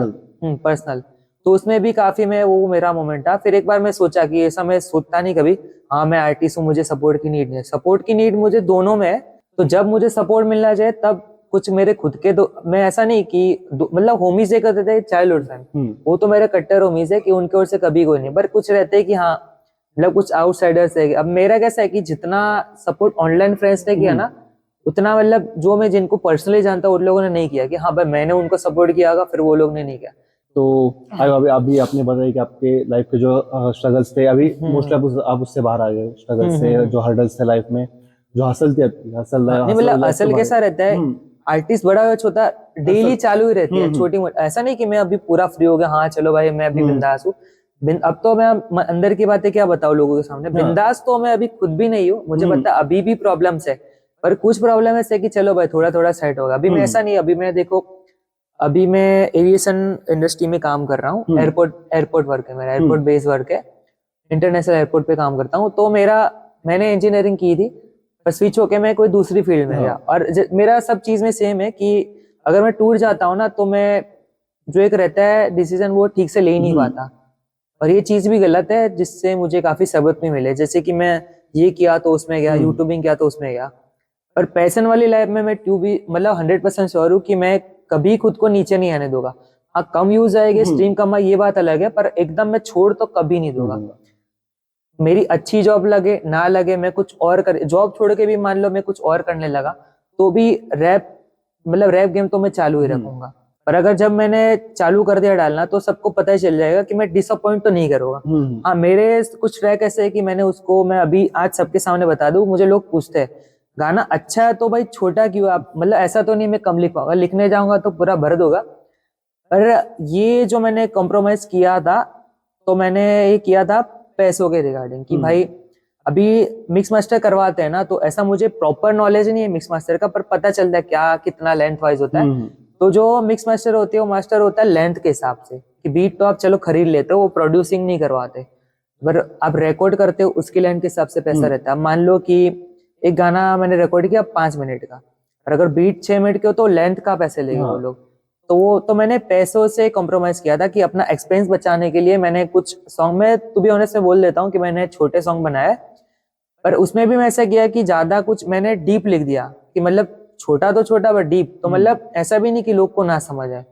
पर्सनल, तो उसमें भी काफी मैं वो मेरा मोमेंट था। फिर एक बार मैं सोचा कि ऐसा मैं सोचता नहीं कभी, हाँ मैं आर्टिस्ट हूँ मुझे सपोर्ट की नीड नहीं है, सपोर्ट की नीड मुझे दोनों में है। तो जब मुझे सपोर्ट मिलना चाहिए तब कुछ मेरे खुद के दो, मैं ऐसा नहीं कि मतलब होमीज एक कहते थे चाइल्डहुड फ्रेंड, वो तो मेरे कट्टर होमीज है कि उनकी ओर से कभी कोई नहीं, पर कुछ रहते हैं कि हाँ मतलब कुछ आउटसाइडर्स है। अब मेरा कैसा है कि जितना सपोर्ट ऑनलाइन फ्रेंड्स ने किया ना, उतना मतलब जो मैं जिनको पर्सनली जानता हूँ उन लोगों ने नहीं किया कि हाँ भाई मैंने उनको सपोर्ट किया होगा फिर वो लोग ने नहीं किया। तो अभी आपने बताया कि आपके लाइफ के जो स्ट्रगल्स थे, अभी मोस्टली आप उससे बाहर आ गए, स्ट्रगल से, जो हर्डल्स थे लाइफ में, जो हसल थी आपकी, नहीं मतलब असल कैसा रहता है, आर्टिस्ट बड़ा हो छोटा डेली चालू ही रहती है छोटी मोटी, ऐसा नहीं कि मैं अभी पूरा फ्री हो गया हाँ चलो भाई मैं अभी बिंदास हूँ। अब तो मैं अंदर की बातें क्या बताऊं लोगों के सामने, बिंदास तो मैं अभी खुद भी नहीं हूँ, मुझे पता अभी भी प्रॉब्लम्स है, पर कुछ प्रॉब्लम ऐसे कि चलो भाई थोड़ा थोड़ा सेट होगा। अभी मैं ऐसा नहीं, अभी मैं देखो अभी मैं एविएशन इंडस्ट्री में काम कर रहा हूँ, एयरपोर्ट वर्क है मेरा, एयरपोर्ट बेस्ड वर्क है, इंटरनेशनल एयरपोर्ट पे काम करता हूँ। तो मैंने इंजीनियरिंग की थी, पर स्विच होके मैं कोई दूसरी फील्ड में गया। और मेरा सब चीज में सेम है कि अगर मैं टूर जाता हूँ ना तो मैं जो एक रहता है डिसीजन वो ठीक से ले ही नहीं पाता, और ये चीज भी गलत है जिससे मुझे काफी सबक भी मिले। जैसे कि मैं ये किया तो उसमें गया, यूट्यूबिंग किया तो उसमें गया। पर पैशन वाली लाइफ में मैं ट्यूब भी मतलब 100% श्योर हूँ कि मैं कभी खुद को नीचे नहीं आने दूंगा। हाँ, कम व्यूज आएंगे, स्ट्रीम कम आए, ये बात अलग है, पर एकदम मैं छोड़ तो कभी नहीं दूंगा। मेरी अच्छी जॉब लगे ना लगे, मैं कुछ और कर, जॉब छोड़ के भी मान लो मैं कुछ और करने लगा तो भी रैप मतलब रैप गेम तो मैं चालू ही रखूंगा। पर अगर जब मैंने चालू कर दिया डालना तो सबको पता ही चल जाएगा कि मैं डिसअपॉइंट तो नहीं करूंगा। हाँ, मेरे कुछ ट्रैक ऐसे है कि मैंने उसको मैं अभी आज सबके सामने बता दूं। मुझे लोग पूछते हैं गाना अच्छा है तो भाई छोटा क्यों आप, मतलब ऐसा तो नहीं मैं कम लिख पाऊंगा, लिखने जाऊंगा तो पूरा भर दूंगा। पर ये जो मैंने कॉम्प्रोमाइज किया था तो मैंने ये किया था पैसों के रिगार्डिंग कि भाई अभी मिक्स मास्टर करवाते हैं ना, तो ऐसा मुझे प्रॉपर नॉलेज नहीं है मिक्स मास्टर का, पर पता चलता है क्या कितना लेंथ वाइज होता है। तो जो मिक्स मास्टर होती है वो मास्टर होता है लेंथ के हिसाब से, कि बीट तो आप चलो खरीद लेते हो, वो प्रोड्यूसिंग नहीं करवाते, पर आप रिकॉर्ड करते हो उसकी लेंथ के हिसाब से पैसा रहता है। मान लो कि एक गाना मैंने रिकॉर्ड किया 5 मिनट का, और अगर बीट 6 मिनट के हो तो लेंथ का पैसे लेंगे वो लोग। तो वो तो मैंने पैसों से कॉम्प्रोमाइज किया था कि अपना एक्सपेंस बचाने के लिए मैंने कुछ सॉन्ग में, टू बी ऑनेस्ट में बोल देता हूँ कि मैंने छोटे सॉन्ग बनाए, पर उसमें भी मैं ऐसा किया कि ज्यादा कुछ मैंने डीप लिख दिया कि मतलब छोटा तो छोटा बट डीप, तो मतलब ऐसा भी नहीं कि लोग को ना समझ आए।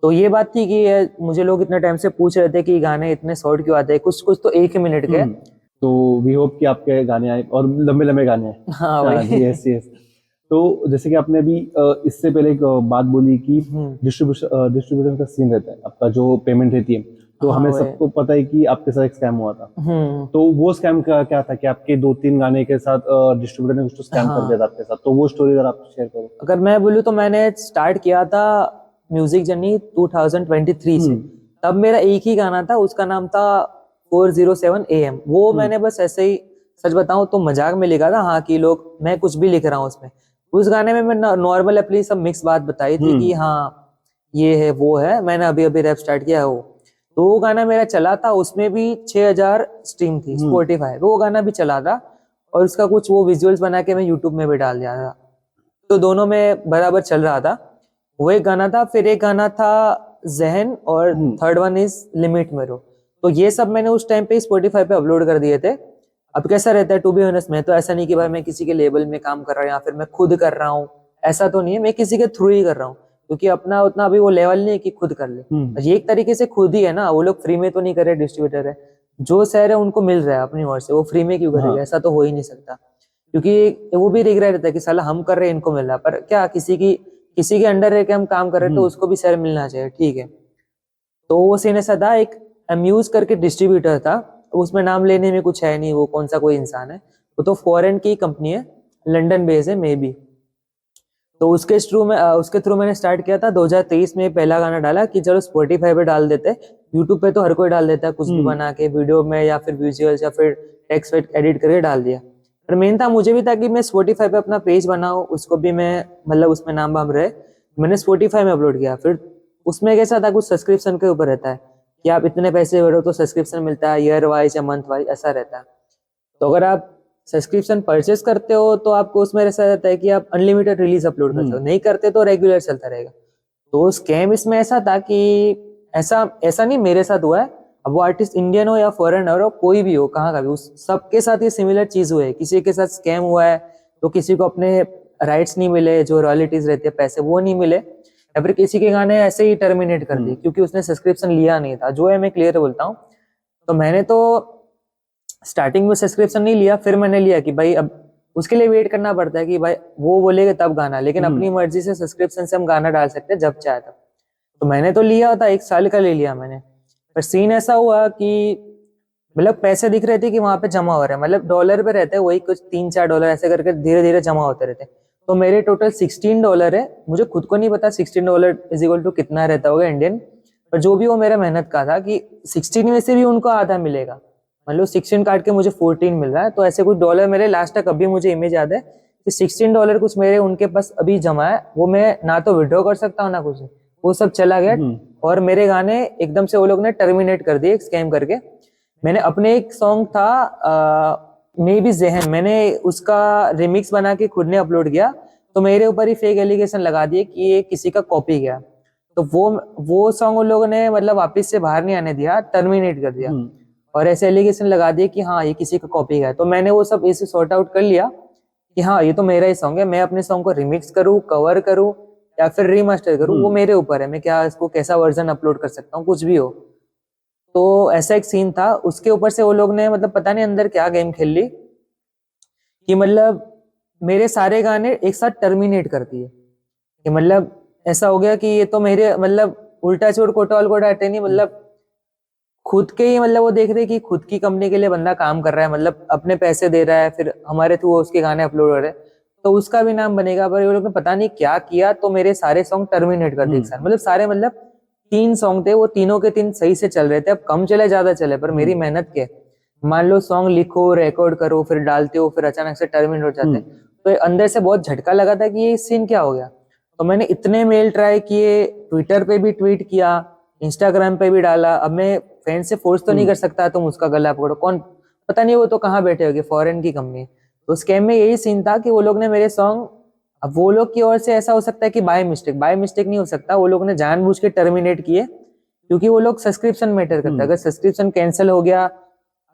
तो ये बात थी कि मुझे लोग इतने टाइम से पूछ रहे थे कि गाने इतने शॉर्ट क्यों आते हैं, कुछ कुछ तो 1 ही मिनट के। तो वी होप कि आपके गाने आए और लंबे लंबे गाने आए। हाँ भाई। Yes yes. तो जैसे कि आपने अभी इससे पहले एक बात बोली कि डिस्ट्रीब्यूशन का सीन रहता है, आपका जो पेमेंट रहती है, तो हाँ हमें भाई। सबको पता है कि आपके साथ एक स्कैम हुआ था। तो वो स्कैम का क्या था कि आपके 2-3 गाने के साथ डिस्ट्रीब्यूटर ने कुछ तो स्कैम कर दिया था आपके साथ, तो वो स्टोरी अगर आप शेयर करो। अगर मैं बोलूँ तो मैंने स्टार्ट किया था म्यूजिक जर्नी 2023 से। तब मेरा एक ही गाना था, उसका नाम था 407 AM। वो मैंने बस ऐसे ही, सच बताऊं तो मजाक में लिखा था, हाँ कि लोग मैं कुछ भी लिख रहा हूँ उसमें। उस गाने में मैं नॉर्मल अपनी सब मिक्स बात बताई थी कि हाँ ये है वो है, मैंने अभी अभी रैप स्टार्ट किया है वो। तो वो गाना मेरा चला था, उसमें भी 6000 स्ट्रीम थी स्पॉटिफाई, वो गाना भी चला था। और उसका कुछ वो विजुअल्स बना के मैं यूट्यूब में भी डाल दिया था, तो दोनों में बराबर चल रहा था। वो एक गाना था, फिर एक गाना था जहन, और थर्ड वन इज लिमिट मेरो। तो ये सब मैंने उस टाइम पे स्पॉटिफाई पे अपलोड कर दिए थे। अब कैसा रहता है टू बी ऑनेस्ट, मैं तो ऐसा नहीं कि भाई मैं किसी के लेबल में काम कर रहा हूँ या फिर मैं खुद कर रहा हूँ, ऐसा तो नहीं है, मैं किसी के थ्रू ही कर रहा हूँ, क्योंकि अपना उतना अभी वो लेवल नहीं है कि खुद कर ले। ये एक तरीके से खुद ही है ना, वो लोग फ्री में तो नहीं कर रहे, डिस्ट्रीब्यूटर है, जो शहर है उनको मिल रहा है अपनी ओर से, वो फ्री में क्यों करेगा? ऐसा तो हो ही नहीं सकता, क्योंकि वो भी रिग्रेट रहता है कि साला हम कर रहे हैं इनको मिल रहा है, पर क्या किसी के अंडर रह के हम काम कर रहे हैं तो उसको भी शेयर मिलना चाहिए, ठीक है। तो वो सीन ऐसा था, एक अम्यूज करके डिस्ट्रीब्यूटर था, उसमें नाम लेने में कुछ है नहीं, वो कौन सा कोई इंसान है, वो तो फॉरेन की कंपनी है, लंदन बेस है मे बी। तो उसके थ्रू मैंने स्टार्ट किया था 2023 में, पहला गाना डाला कि चलो स्पॉटिफाई पे डाल देते, यूट्यूब पे तो हर कोई डाल देता है कुछ भी बना के वीडियो में या फिर विजुअल्स या फिर टेक्स्ट एडिट करके डाल दिया। पर मेन था, मुझे भी था कि मैं स्पॉटिफाई पे अपना पेज बनाऊं, उसको भी मैं मतलब उसमें नाम वाम रहे, मैंने स्पॉटिफाई में अपलोड किया। फिर उसमें कैसा था, कुछ सब्सक्रिप्शन के ऊपर रहता है कि आप इतने पैसे भरो तो सब्सक्रिप्शन मिलता है, ईयर वाइज या मंथ वाइज ऐसा रहता है। तो अगर आप सब्सक्रिप्शन परचेस करते हो तो आपको उसमें ऐसा रहता है कि आप अनलिमिटेड रिलीज अपलोड करते हो, नहीं करते तो रेगुलर चलता रहेगा। तो स्कैम इसमें ऐसा था कि ऐसा ऐसा नहीं मेरे साथ हुआ है, अब वो आर्टिस्ट इंडियन हो या फॉरेनर हो, कोई भी हो, कहाँ का भी, उस सबके साथ ये सिमिलर चीज हुई है। किसी के साथ स्कैम हुआ है तो किसी को अपने राइट्स नहीं मिले, जो रॉयल्टीज रहती है पैसे वो नहीं मिले, या फिर किसी के गाने ऐसे ही टर्मिनेट कर दिए क्योंकि उसने सब्सक्रिप्शन लिया नहीं था, जो है मैं क्लियर बोलता हूँ। तो मैंने तो स्टार्टिंग में सब्सक्रिप्शन नहीं लिया, फिर मैंने लिया कि भाई अब उसके लिए वेट करना पड़ता है कि भाई वो बोलेगा तब गाना, लेकिन अपनी मर्जी से सब्सक्रिप्शन से हम गाना डाल सकते हैं जब चाहे तब। तो मैंने तो लिया था, 1 साल का ले लिया मैंने। पर सीन ऐसा हुआ कि मतलब पैसे दिख रहे थे कि वहां पे जमा हो रहे हैं, मतलब डॉलर पे रहते हैं वही कुछ $3-4 ऐसे करके धीरे धीरे जमा होते रहते। तो मेरे टोटल $16 है, मुझे खुद को नहीं पता $16 इज इक्वल टू कितना रहता होगा इंडियन, पर जो भी वो मेरा मेहनत का था कि 16 में से भी उनको आधा मिलेगा, मतलब 16 काट के मुझे 14 मिल रहा है। तो ऐसे कुछ डॉलर मेरे लास्ट तक अभी मुझे इमेज याद है कि $16 कुछ मेरे उनके पास अभी जमा है, वो मैं ना तो विड्रॉ कर सकता हूँ ना कुछ, वो सब चला गया। और मेरे गाने एकदम से वो लोग ने टर्मिनेट कर दिए स्कैम करके। मैंने अपने एक सॉन्ग था मे बी जहन, मैंने उसका रिमिक्स बना के खुद ने अपलोड किया, तो मेरे ऊपर ही फेक एलिगेशन लगा दिए कि ये किसी का कॉपी गया। तो वो सॉन्ग उन लोगों ने मतलब वापस से बाहर नहीं आने दिया, टर्मिनेट कर दिया, और ऐसे एलिगेशन लगा दिए कि हाँ ये किसी का कॉपी गया। तो मैंने वो सब इसे सॉर्ट आउट कर लिया कि हाँ ये तो मेरा ही सॉन्ग है, मैं अपने सॉन्ग को रिमिक्स करूँ, कवर करूँ या फिर रीमास्टर करूँ, वो मेरे ऊपर है, मैं क्या इसको कैसा वर्जन अपलोड कर सकता हूँ, कुछ भी हो। तो ऐसा एक सीन था। उसके ऊपर से वो लोग ने मतलब पता नहीं अंदर क्या गेम खेल ली कि मतलब मेरे सारे गाने एक साथ टर्मिनेट कर दिए, कि मतलब ऐसा हो गया कि ये तो मेरे मतलब उल्टा चोर कोतवाल को डांटे नहीं, मतलब खुद के ही मतलब वो देख रहे कि खुद की कंपनी के लिए बंदा काम कर रहा है, मतलब अपने पैसे दे रहा है, फिर हमारे थ्रू उसके गाने अपलोड हो रहे हैं, तो उसका भी नाम बनेगा। पर ये लोग ने पता नहीं क्या किया, तो मेरे सारे सॉन्ग टर्मिनेट कर दिए एक साथ। मतलब सारे मतलब 3 सॉन्ग थे, वो तीनों के 3 सही से चल रहे थे, अब कम चले ज्यादा चले, पर मेरी मेहनत के, मान लो सॉन्ग लिखो, रिकॉर्ड करो, फिर डालते हो, फिर अचानक से टर्मिनेट हो जाते हैं, तो अंदर से बहुत झटका लगा था कि ये सीन क्या हो गया। तो मैंने इतने मेल ट्राई किए, ट्विटर पे भी ट्वीट किया, इंस्टाग्राम पे भी डाला। अब मैं फ्रेंड से फोर्स तो नहीं कर सकता तुम उसका गला पकड़ो, कौन पता नहीं, वो तो कहाँ बैठे होगे, फॉरेन की कंपनी। तो स्कैम में यही सीन था कि वो लोग ने मेरे सॉन्ग, अब वो लोग की ओर से ऐसा हो सकता है कि बाय मिस्टेक नहीं हो सकता, वो लोग ने जानबूझ के टर्मिनेट किए, क्योंकि वो लोग सब्सक्रिप्शन मैटर करता है। अगर सब्सक्रिप्शन कैंसिल हो गया,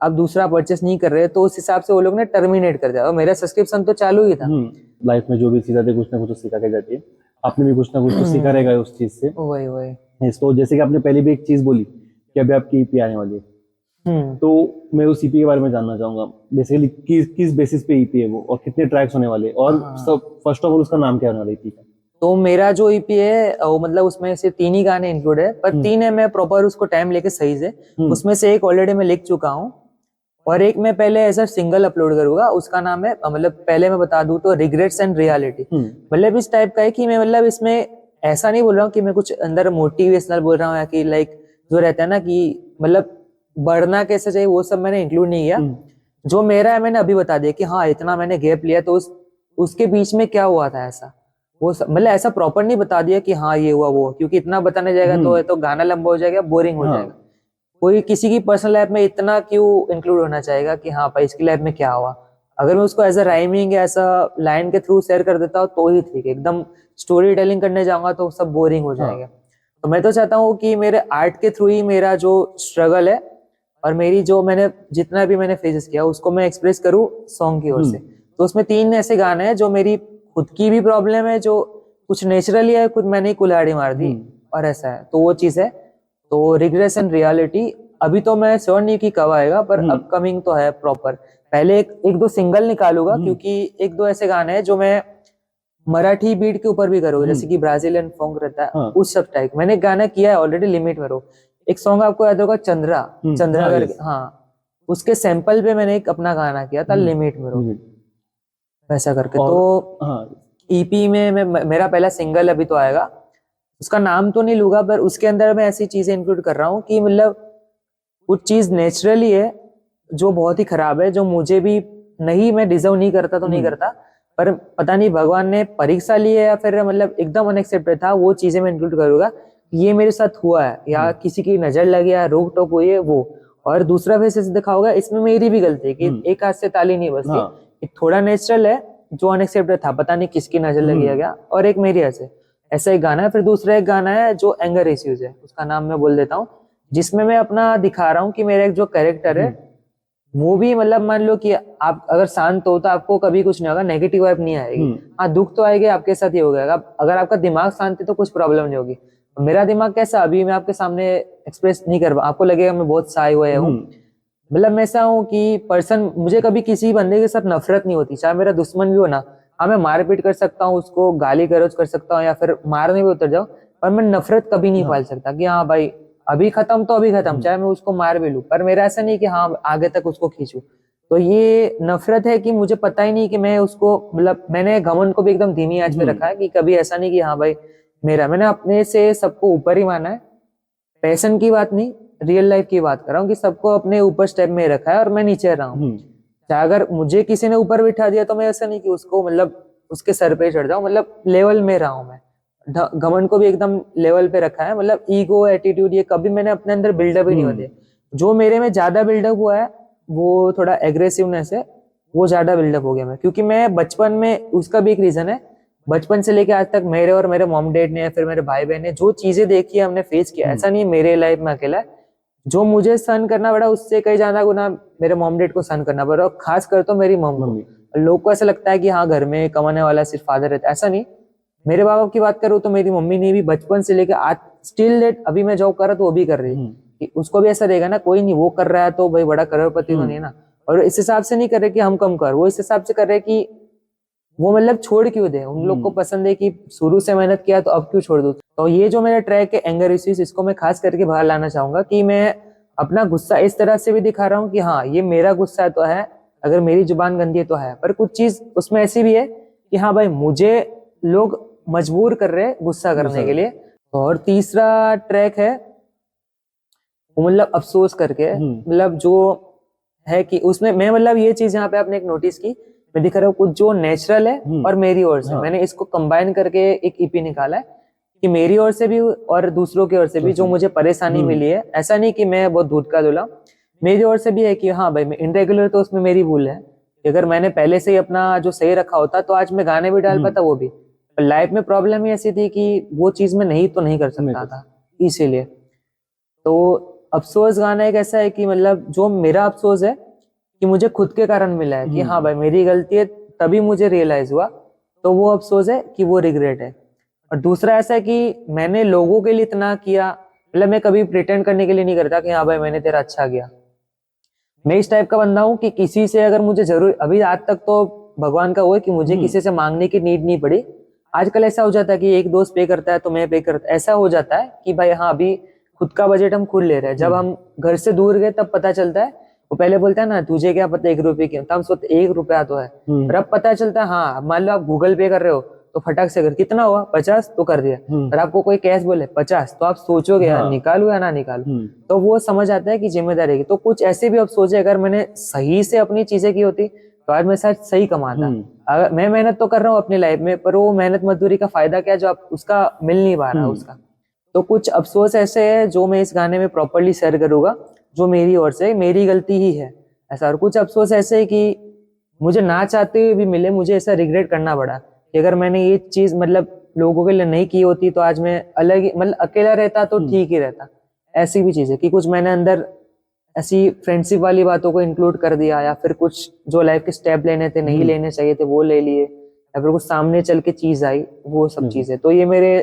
अब दूसरा परचेस नहीं कर रहे, तो उस हिसाब से वो लोग ने टर्मिनेट कर दिया, और मेरा सब्सक्रिप्शन तो चालू ही था। लाइफ में जो भी चीज आती है कुछ ना कुछ तो सीखा के जाती है, आपने भी कुछ ना कुछ तो सीखा रहेगा उस चीज से। वही वही तो जैसे कि आपने पहले भी एक चीज बोली कि अभी आपकी ईपी आने वाली है, तो मैं उस ईपी के बारे में जानना चाहूंगा। बेसिकली किस बेसिस पे ईपी है वो, और कितने ट्रैक्स होने वाले, और सब फर्स्ट ऑफ ऑल उसका नाम क्या होने वाला ईपी का? तो मेरा जो ईपी है वो मतलब उसमें से 3 ही गाने इंक्लूड है, पर 3 है, मैं प्रॉपर उसको टाइम लेके सही से, उसमें से एक ऑलरेडी मैं लिख चुका हूँ, और एक मैं पहले एज अ सिंगल अपलोड करूंगा। उसका नाम है, मतलब पहले मैं बता दूं तो, रिग्रेट्स एंड रियलिटी। मतलब इस टाइप का है कि मैं मतलब इसमें ऐसा नहीं बोल रहा हूँ कि मैं कुछ अंदर मोटिवेशनल बोल रहा हूँ, या कि लाइक जो रहता है ना कि मतलब बढ़ना कैसे चाहिए, वो सब मैंने इंक्लूड नहीं किया। जो मेरा है मैंने अभी बता दिया कि हाँ इतना मैंने गैप लिया, तो उसके बीच में क्या हुआ था ऐसा, वो मतलब ऐसा प्रॉपर नहीं बता दिया कि हाँ ये हुआ वो, क्योंकि इतना बताने जाएगा तो गाना लंबा हो जाएगा, बोरिंग हो जाएगा। कोई किसी की पर्सनल लाइफ में इतना क्यों इंक्लूड होना चाहेगा कि हाँ भाई इसकी लाइफ में क्या हुआ। अगर मैं उसको एज अ राइमिंग या ऐसा लाइन के थ्रू शेयर कर देता हूँ तो ही ठीक है, एकदम स्टोरी टेलिंग करने जाऊंगा तो सब बोरिंग हो जाएगा। तो मैं तो चाहता हूँ कि मेरे आर्ट के थ्रू ही मेरा जो स्ट्रगल है, और मेरी जो मैंने जितना भी मैंने फेसेस किया, उसको मैं एक्सप्रेस करूँ सॉन्ग की ओर से। तो उसमें 3 ऐसे गाने हैं जो मेरी खुद की भी प्रॉब्लम है, जो कुछ नेचुरली है, खुद मैंने ही कुल्हाड़ी मार दी, और ऐसा है, तो वो चीज है। तो रिग्रेस एंड रियलिटी अभी तो मैं श्योर नहीं कि कब आएगा, पर अपकमिंग तो है प्रॉपर। पहले एक दो सिंगल निकालूंगा, क्योंकि एक दो ऐसे गाने हैं जो मैं मराठी बीट के ऊपर भी करूंगा, जैसे कि ब्राजीलियन फॉन्क रहता है, उस सब टाइप मैंने गाना किया है ऑलरेडी, लिमिट में रहो। एक सॉन्ग आपको याद होगा, चंद्रा चंद्रा करके, हाँ उसके सैंपल पे मैंने एक अपना गाना किया था, लिमिट में रहो, वैसा करके। तो ईपी में मेरा पहला सिंगल अभी तो आएगा, उसका नाम तो नहीं लूंगा, पर उसके अंदर मैं ऐसी चीजें इंक्लूड कर रहा हूँ कि मतलब कुछ चीज नेचुरली है जो बहुत ही खराब है, जो मुझे भी नहीं, मैं डिजर्व नहीं करता तो नहीं करता, पर पता नहीं भगवान ने परीक्षा ली है या फिर मतलब एकदम अनएक्सेप्टेड था, वो चीजें मैं इंक्लूड करूंगा। ये मेरे साथ हुआ है, या किसी की नजर लगी है, रोक टोक हुई है वो। और दूसरा फेस ऐसे दिखा होगा, इसमें मेरी भी गलती है कि एक हाथ से ताली नहीं बजती, थोड़ा नेचुरल है जो अनएक्सेप्टेड था, पता नहीं किसकी नजर लगी है क्या, और एक मेरी ऐसे, ऐसा एक गाना है। फिर दूसरा एक गाना है जो एंगर इश्यूज है, उसका नाम मैं बोल देता हूँ, जिसमें मैं अपना दिखा रहा हूँ कि मेरा एक जो कैरेक्टर है वो भी मतलब, मान लो कि आप अगर शांत हो तो आपको कभी कुछ नहीं होगा, नेगेटिव वाइब नहीं आएगी। हाँ दुख तो आएगी, आपके साथ ही हो गया। अगर आपका दिमाग शांत है तो कुछ प्रॉब्लम नहीं होगी। मेरा दिमाग कैसा, अभी मैं आपके सामने एक्सप्रेस नहीं कर पा, आपको लगेगा मैं बहुत साय हुआ हूँ। मतलब मैं ऐसा हूँ कि पर्सन, मुझे कभी किसी बंदे के साथ नफरत नहीं होती, चाहे मेरा दुश्मन भी हो ना। हाँ मैं मारपीट कर सकता हूँ, उसको गाली गलौज कर सकता हूँ, या फिर मारने भी उतर जाऊँ, पर मैं नफरत कभी नहीं पाल सकता कि हाँ भाई अभी खत्म तो अभी खत्म, चाहे मैं उसको मार भी लूं। पर मेरा ऐसा नहीं कि हाँ आगे तक उसको खींचूं। तो ये नफरत है कि मुझे पता ही नहीं कि मैं उसको, मतलब मैंने घमंड को भी एकदम धीमी आंच पे रखा है, कि कभी ऐसा नहीं कि हाँ भाई मैंने अपने से सबको ऊपर ही माना है। पैशन की बात नहीं, रियल लाइफ की बात कर रहा हूँ, कि सबको अपने ऊपर स्टेप में रखा है और मैं नीचे रहा हूँ। चाहे अगर मुझे किसी ने ऊपर बिठा दिया तो मैं ऐसा नहीं कि उसको मतलब उसके सर पे चढ़ जाऊं, मतलब लेवल में रहा हूं मैं। घमंड को भी एकदम लेवल पे रखा है, मतलब ईगो एटीट्यूड ये कभी मैंने अपने अंदर बिल्डअप ही नहीं होते। जो मेरे में ज्यादा बिल्डअप हुआ है वो थोड़ा एग्रेसिवनेस है, वो ज्यादा बिल्डअप हो गया मैं, क्योंकि मैं बचपन में, उसका भी एक रीजन है, बचपन से लेके आज तक मेरे और मेरे मॉम डैड ने या फिर मेरे भाई बहन ने जो चीजें देखी है, हमने फेस किया, ऐसा नहीं मेरे लाइफ में अकेला है। जो मुझे सहन करना पड़ा उससे कई ज्यादा गुना मेरे मॉम डैड को सहन करना पड़ा, और खास कर तो मेरी मॉम मम्मी। को। लोग को ऐसा लगता है कि हाँ घर में कमाने वाला सिर्फ फादर रहता है, ऐसा नहीं। मेरे बाबा की बात करूँ तो मेरी मम्मी ने भी बचपन से लेकर आज स्टिल डेट, अभी मैं जॉब कर रहा तो वो भी कर रही है, कि उसको भी ऐसा रहेगा ना, कोई नहीं वो कर रहा है तो भाई बड़ा करोड़पति तो नहीं है ना। और इस हिसाब से नहीं कर रहे कि हम कम कर, वो इस हिसाब से कर रहे कि वो मतलब छोड़ क्यों दे, उन लोग को पसंद है कि शुरू से मेहनत किया तो अब क्यों छोड़ दूं। तो ये जो मेरा ट्रैक है एंगर इश्यूज, इसको मैं खास करके बाहर लाना चाहूंगा कि मैं अपना गुस्सा इस तरह से भी दिखा रहा हूँ कि हाँ ये मेरा गुस्सा तो है, अगर मेरी जुबान गंदी है तो है, पर कुछ चीज उसमें ऐसी भी है कि हाँ भाई मुझे लोग मजबूर कर रहे हैं गुस्सा करने के लिए। और तीसरा ट्रैक है वो मतलब अफसोस करके, मतलब जो है कि उसमें मैं मतलब ये चीज यहाँ पे आपने एक नोटिस की, मैं दिखा रहा हूँ कुछ जो नेचुरल है और मेरी ओर से, मैंने इसको कंबाइन करके एक ईपी निकाला है कि मेरी ओर से भी और दूसरों की ओर से भी जो मुझे परेशानी मिली है। ऐसा नहीं कि मैं बहुत दूध का धुला, मेरी ओर से भी है कि हाँ भाई मैं इनरेगुलर, तो उसमें मेरी भूल है कि अगर मैंने पहले से ही अपना जो सही रखा होता तो आज मैं गाने भी डाल पाता, वो भी। लाइफ में प्रॉब्लम ही ऐसी थी कि वो चीज में नहीं तो नहीं कर सकता था, इसीलिए। तो अफसोस गाना एक ऐसा है कि मतलब जो मेरा अफसोस है कि मुझे खुद के कारण मिला है कि हाँ भाई मेरी गलती है, तभी मुझे रियलाइज हुआ, तो वो अफसोस है कि वो रिग्रेट है। और दूसरा ऐसा है कि मैंने लोगों के लिए इतना किया, मतलब मैं कभी प्रिटेंड करने के लिए नहीं करता कि हाँ भाई मैंने तेरा अच्छा किया। मैं इस टाइप का बंदा हूँ कि किसी से अगर मुझे जरूर, अभी आज तक तो भगवान का वो है कि मुझे किसी से मांगने की नीड नहीं पड़ी। आजकल ऐसा हो जाता है कि एक दोस्त पे करता है तो मैं पे करता, ऐसा हो जाता है कि भाई हाँ अभी खुद का बजट हम खुद ले रहे हैं। जब हम घर से दूर गए तब पता चलता है, वो पहले बोलता है ना तुझे क्या पता 1 रुपए की, तब हम सोचते 1 रुपया तो है, और अब पता चलता है हाँ मान लो आप गूगल पे कर रहे हो तो फटाक से कर, कितना हुआ 50 तो कर दिया। और आपको कोई कैश बोले 50 तो आप सोचोगे यार निकालू या ना निकालू, तो वो समझ आता है कि जिम्मेदारी की। तो कुछ ऐसे भी अफसोस है, अगर मैंने सही से अपनी चीजें की होती तो आज मैं शायद सही कमाता। अगर मैं मेहनत तो कर रहा हूँ अपनी लाइफ में, पर वो मेहनत मजदूरी का फायदा क्या जो आप उसका मिल नहीं पा रहा उसका। तो कुछ अफसोस ऐसे है जो मैं इस गाने में प्रॉपरली शेयर करूंगा, जो मेरी ओर से मेरी गलती ही है ऐसा। और कुछ अफसोस ऐसे है कि मुझे ना चाहते हुए भी मिले, मुझे ऐसा रिग्रेट करना पड़ा कि अगर मैंने ये चीज मतलब लोगों के लिए नहीं की होती तो आज मैं अलग ही, मतलब अकेला रहता तो ठीक ही रहता। ऐसी भी चीज है कि कुछ मैंने अंदर ऐसी फ्रेंडशिप वाली बातों को इंक्लूड कर दिया, या फिर कुछ जो लाइफ के स्टेप लेने थे नहीं लेने चाहिए थे वो ले लिए, या फिर कुछ सामने चल के चीज आई, वो सब चीजें। तो ये मेरे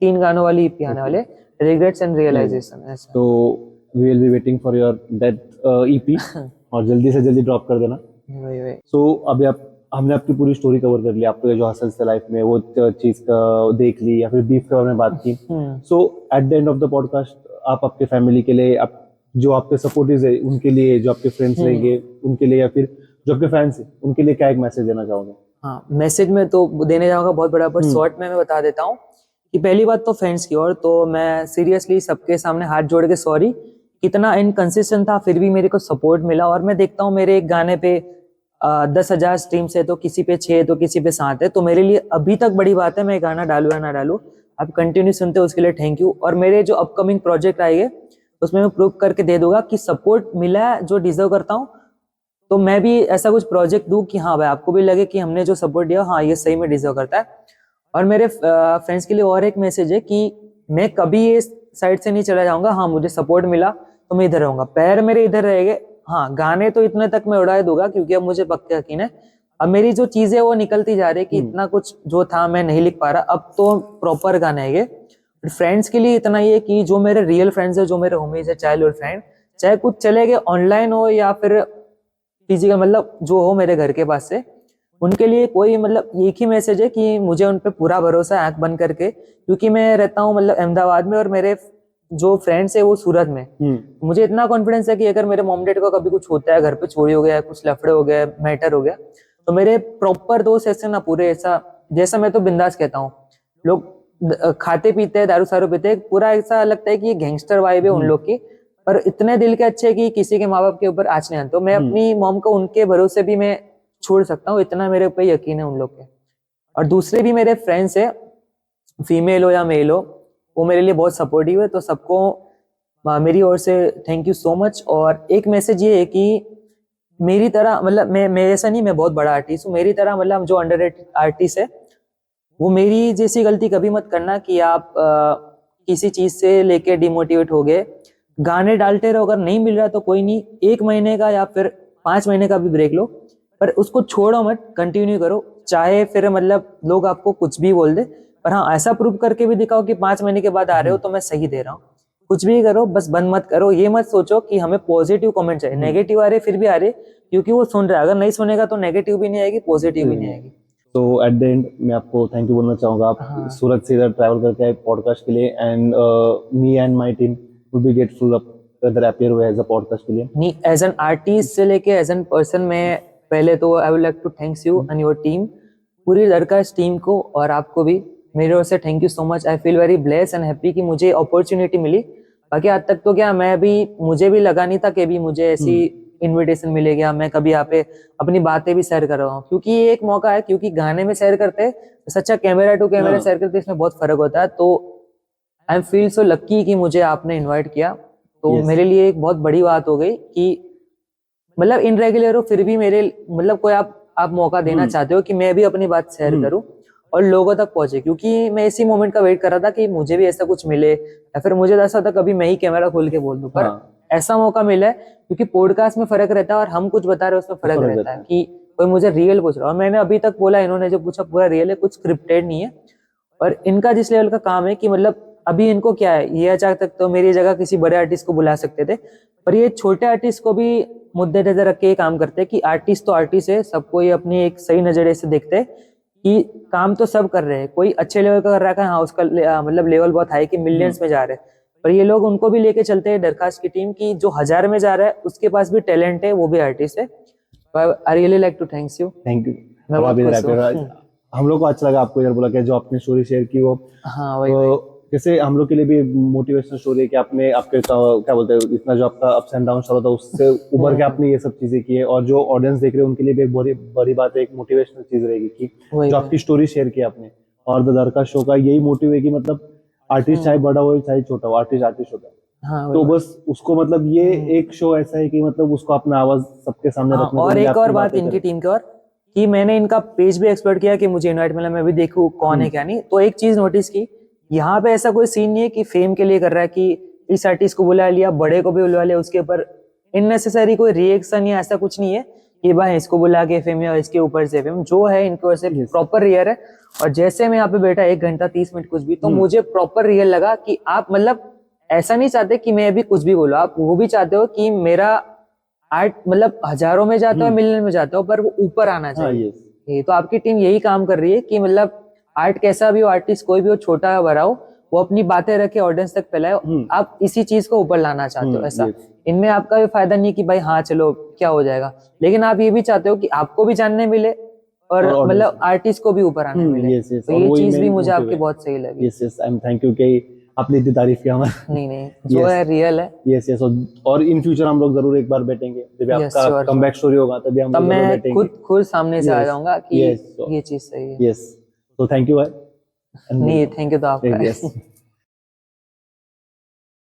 3 गानों वाली ईपी आने वाले, रिग्रेट्स एंड रियलाइजेशन, ऐसा। तो we will be waiting for your that EP और जल्दी से जल्दी ड्रॉप कर देना। वही सो अभी आप, हमने आपकी पूरी स्टोरी कवर कर ली, आपके जो हसल्स थे लाइफ में वो चीज का देख ली, या फिर बीफ के बारे में बात की। So at the end of the podcast आप आपके फैमिली के लिए, आप जो आपके सपोर्टिव्स है उनके लिए, जो आपके फ्रेंड्स रहेंगे उनके लिए, या फिर जो आपके फैंस है उनके लिए क्या एक मैसेज देना चाहोगे? हाँ, मैसेज में तो देने जाऊंगा बहुत बड़ा, पर शॉर्ट में मैं बता देता हूँ कि पहली बात तो फ्रेंड्स की ओर तो मैं सीरियसली सबके सामने हाथ जोड़ के सॉरी, कितना इनकंसिस्टेंट था फिर भी मेरे को सपोर्ट मिला। और मैं देखता हूँ मेरे एक गाने पे 10,000 स्ट्रीम्स है तो किसी पे 6 तो किसी पे 7 है, तो मेरे लिए अभी तक बड़ी बात है मैं गाना डालू या ना डालू। आप कंटिन्यू सुनते हो उसके लिए थैंक यू। और मेरे जो अपकमिंग प्रोजेक्ट आएंगे उसमें मैं प्रूव करके दे दूंगा कि सपोर्ट मिला है जो डिजर्व करता हूँ। तो मैं भी ऐसा कुछ प्रोजेक्ट दूं कि हाँ भाई आपको भी लगे कि हमने जो सपोर्ट दिया हाँ ये सही में डिजर्व करता है। और मेरे फ्रेंड्स के लिए और एक मैसेज है कि मैं कभी ये साइड से नहीं चला जाऊंगा, हाँ मुझे सपोर्ट मिला तो मैं इधर रहूंगा, पैर मेरे इधर रहेंगे। हाँ गाने तो इतने तक मैं उड़ा दूंगा क्योंकि अब मुझे पक्का यकीन है अब मेरी जो चीजें वो निकलती जा रही है कि इतना कुछ जो था मैं नहीं लिख पा रहा, अब तो प्रॉपर गाने आएंगे। फ्रेंड्स के लिए इतना ही है कि जो मेरे रियल फ्रेंड्स है, जो मेरे होमीज है, चाइल्डहुड फ्रेंड, चाहे कुछ चले गए ऑनलाइन हो या फिर फिजिकल, मतलब जो हो मेरे घर के पास से, उनके लिए कोई मतलब एक ही मैसेज है कि मुझे उन पे पूरा भरोसा है आंख बंद करके, क्योंकि मैं रहता हूँ मतलब अहमदाबाद में और मेरे जो फ्रेंड्स है वो सूरत में। मुझे इतना कॉन्फिडेंस है कि अगर मेरे मॉम डैड को कभी कुछ होता है, घर पे चोरी हो गया, कुछ लफड़े हो गए, मैटर हो गया, तो मेरे प्रॉपर दोस्त ऐसे ना पूरे ऐसा, जैसा मैं तो बिंदास कहता हूँ, लोग खाते पीते हैं, दारू सारू पीते हैं, पूरा ऐसा लगता है कि ये गैंगस्टर वाइब है उन लोग की, पर इतने दिल के अच्छे कि किसी के माँ बाप के ऊपर आँच नहीं आती। तो मैं अपनी मॉम को उनके भरोसे भी मैं छोड़ सकता हूँ, इतना मेरे ऊपर यकीन है उन लोग के। और दूसरे भी मेरे फ्रेंड्स है, फीमेल हो या मेल हो, वो मेरे लिए बहुत सपोर्टिव है। तो सबको मेरी ओर से थैंक यू सो मच। और एक मैसेज ये है कि मेरी तरह मतलब मैं ऐसा नहीं, मैं बहुत बड़ा आर्टिस्ट हूँ, मेरी तरह मतलब जो अंडररेटेड आर्टिस्ट है वो मेरी जैसी गलती कभी मत करना कि आप किसी चीज से लेके डिमोटिवेट हो गए, गाने डालते रहो, अगर नहीं मिल रहा तो कोई नहीं, 1 महीने का या फिर 5 महीने का भी ब्रेक लो, पर उसको छोड़ो मत, कंटिन्यू करो, चाहे फिर मतलब लोग आपको कुछ भी बोल दे, पर हाँ ऐसा प्रूव करके भी दिखाओ कि 5 महीने के बाद आ रहे हो तो मैं सही दे रहा हूँ। कुछ भी करो, बस बंद मत करो, ये मत सोचो कि हमें पॉजिटिव कमेंट चाहिए, नेगेटिव आ रहे फिर भी आ रहे, क्योंकि वो सुन रहा है, अगर नहीं सुनेगा तो नेगेटिव भी नहीं आएगी, पॉजिटिव भी नहीं आएगी। तो एट द एंड मैं आपको थैंक यू बोलना चाहूंगा, आप हाँ। सूरत से इधर ट्रैवल करके आए पॉडकास्ट के लिए, and me and my team will be grateful इधर अपीयर हुए एज अ पॉडकास्ट के लिए। नहीं, एज एन आर्टिस्ट से लेके एज एन पर्सन, मैं पहले तो I would like to thanks you and your team, पूरी दरकाश टीम को, और आपको भी मेरे ओर से thank you so much. I feel very blessed and happy कि मुझे अपॉर्चुनिटी मिली। बाकी आज तक तो क्या, मुझे भी लगा नहीं था कि भी मुझे ऐसी इनविटेशन मिलेगा, मैं कभी यहाँ पे अपनी बातें भी शेयर कर रहा हूँ, क्योंकि ये एक मौका है, क्योंकि गाने में शेयर करते हैं सच्चा, कैमरा टू कैमरा शेयर करते इसमें बहुत फर्क होता है। तो आई एम फील सो लक्की कि मुझे आपने इनवाइट किया, तो मेरे लिए एक बहुत बड़ी बात हो गई कि मतलब इनरेगुलर हो फिर भी मेरे मतलब कोई आप मौका देना चाहते हो कि मैं भी अपनी बात शेयर करूं और लोगों तक पहुंचे, क्योंकि मैं इसी मोमेंट का वेट कर रहा था कि मुझे भी ऐसा कुछ मिले, या फिर मुझे ऐसा था कभी मैं ही कैमरा खोल के बोल दूं, पर ऐसा मौका मिला है, क्योंकि पॉडकास्ट में फर्क रहता है और हम कुछ बता रहे हैं उसमें फर्क रहता है कि कोई मुझे रियल पूछ रहा है, और मैंने अभी तक बोला, इन्होंने जो पूछा पूरा रियल है, कुछ स्क्रिप्टेड नहीं है। और इनका जिस लेवल का काम है कि मतलब अभी इनको क्या है, ये अचानक तक तो मेरी जगह किसी बड़े आर्टिस्ट को बुला सकते थे, पर ये छोटे आर्टिस्ट को भी मुद्दे नजर रख के काम करते हैं कि आर्टिस्ट तो आर्टिस्ट है, सबको ये अपनी एक सही नजरिए से देखते हैं कि काम तो सब कर रहे हैं, कोई अच्छे लेवल का कर रहा है, हाँ उसका मतलब लेवल बहुत हाई कि मिलियंस में जा रहे हैं, पर ये लोग उनको भी लेके चलते हैं दरखास्त की टीम की जो 1000 में जा रहा है उसके पास भी टैलेंट है, वो भी आर्टिस्ट है। I really like to thanks you. Thank you. मैं बहुत खुश हूँ। हम लोग को अच्छा लगा आपको इधर बुला के, जो आपने स्टोरी शेयर की वो, हाँ वही तो जैसे हम लोग के लिए भी मोटिवेशनल स्टोरी है कि आपने आपके क्या बोलते हैं, इतना जो आपका अप्स एंड डाउन चला था उससे उभर के आपने ये सब चीजें की है, और जो ऑडियंस देख रहे हैं उनके लिए भी एक बड़ी बड़ी बात है, एक मोटिवेशनल चीज रहेगी कि जो आपकी स्टोरी शेयर की आपने। और द दरका शो का यही मोटिव है कि मतलब आर्टिस्ट चाहे बड़ा हो चाहे छोटा हो, आर्टिस्ट आर्टिस्ट होता है। हाँ, तो बस उसको मतलब ये एक शो ऐसा है कि मतलब उसको अपना आवाज सबके सामने रखने और एक और बात इनकी टीम की, और कि मैंने इनका पेज भी एक्सप्लोर किया कि मुझे इनवाइट मिला, मैं भी देखूं कौन है क्या नहीं, तो एक चीज नोटिस की, यहाँ पे ऐसा कोई सीन नहीं है कि फेम के लिए कर रहा है कि इस आर्टिस्ट को बुला लिया, बड़े को भी बुला लिया, उसके ऊपर इननेसेसरी कोई रिएक्शन या ऐसा कुछ नहीं है कि भाई इसको बुला के फेम या इसके ऊपर से फेम, जो है इनके वजह से प्रॉपर रियल है। और जैसे मैं यहाँ पे बैठा 1 घंटा 30 मिनट कुछ भी, तो मुझे प्रॉपर रियल लगा कि आप मतलब ऐसा नहीं चाहते कि मैं अभी कुछ भी बोलूं, आप वो भी चाहते हो कि मेरा आर्ट मतलब हजारों में जाता हो, मिलियन में जाता हो, पर वो ऊपर आना चाहिए। ये तो आपकी टीम यही काम कर रही है कि मतलब आर्ट कैसा भी हो, आर्टिस्ट कोई भी हो, छोटा या बड़ा हो, वो अपनी बातें रखे ऑडियंस तक फैलाए, आप इसी चीज को ऊपर लाना चाहते हो। ऐसा इनमें आपका भी फायदा नहीं कि भाई हाँ चलो क्या हो जाएगा, लेकिन आप ये भी चाहते हो कि आपको भी जानने मिले और मतलब आर्टिस्ट को भी ऊपर आने मिले। तो ये चीज भी मुझे आपकी बहुत सही लगी। Yes yes, I am thank you कि आपने इतनी तारीफ किया हमारी। नहीं नहीं, जो है रियल है। यस यस, और इन फ्यूचर हम लोग जरूर एक बार बैठेंगे, जब आपका कमबैक स्टोरी होगा तभी हम लोग जरूर बैठेंगे। खुद सामने से आ जाऊंगा कि ये चीज सही है। यस, तो थैंक यू भाई। नहीं, थैंक यू तो आपका।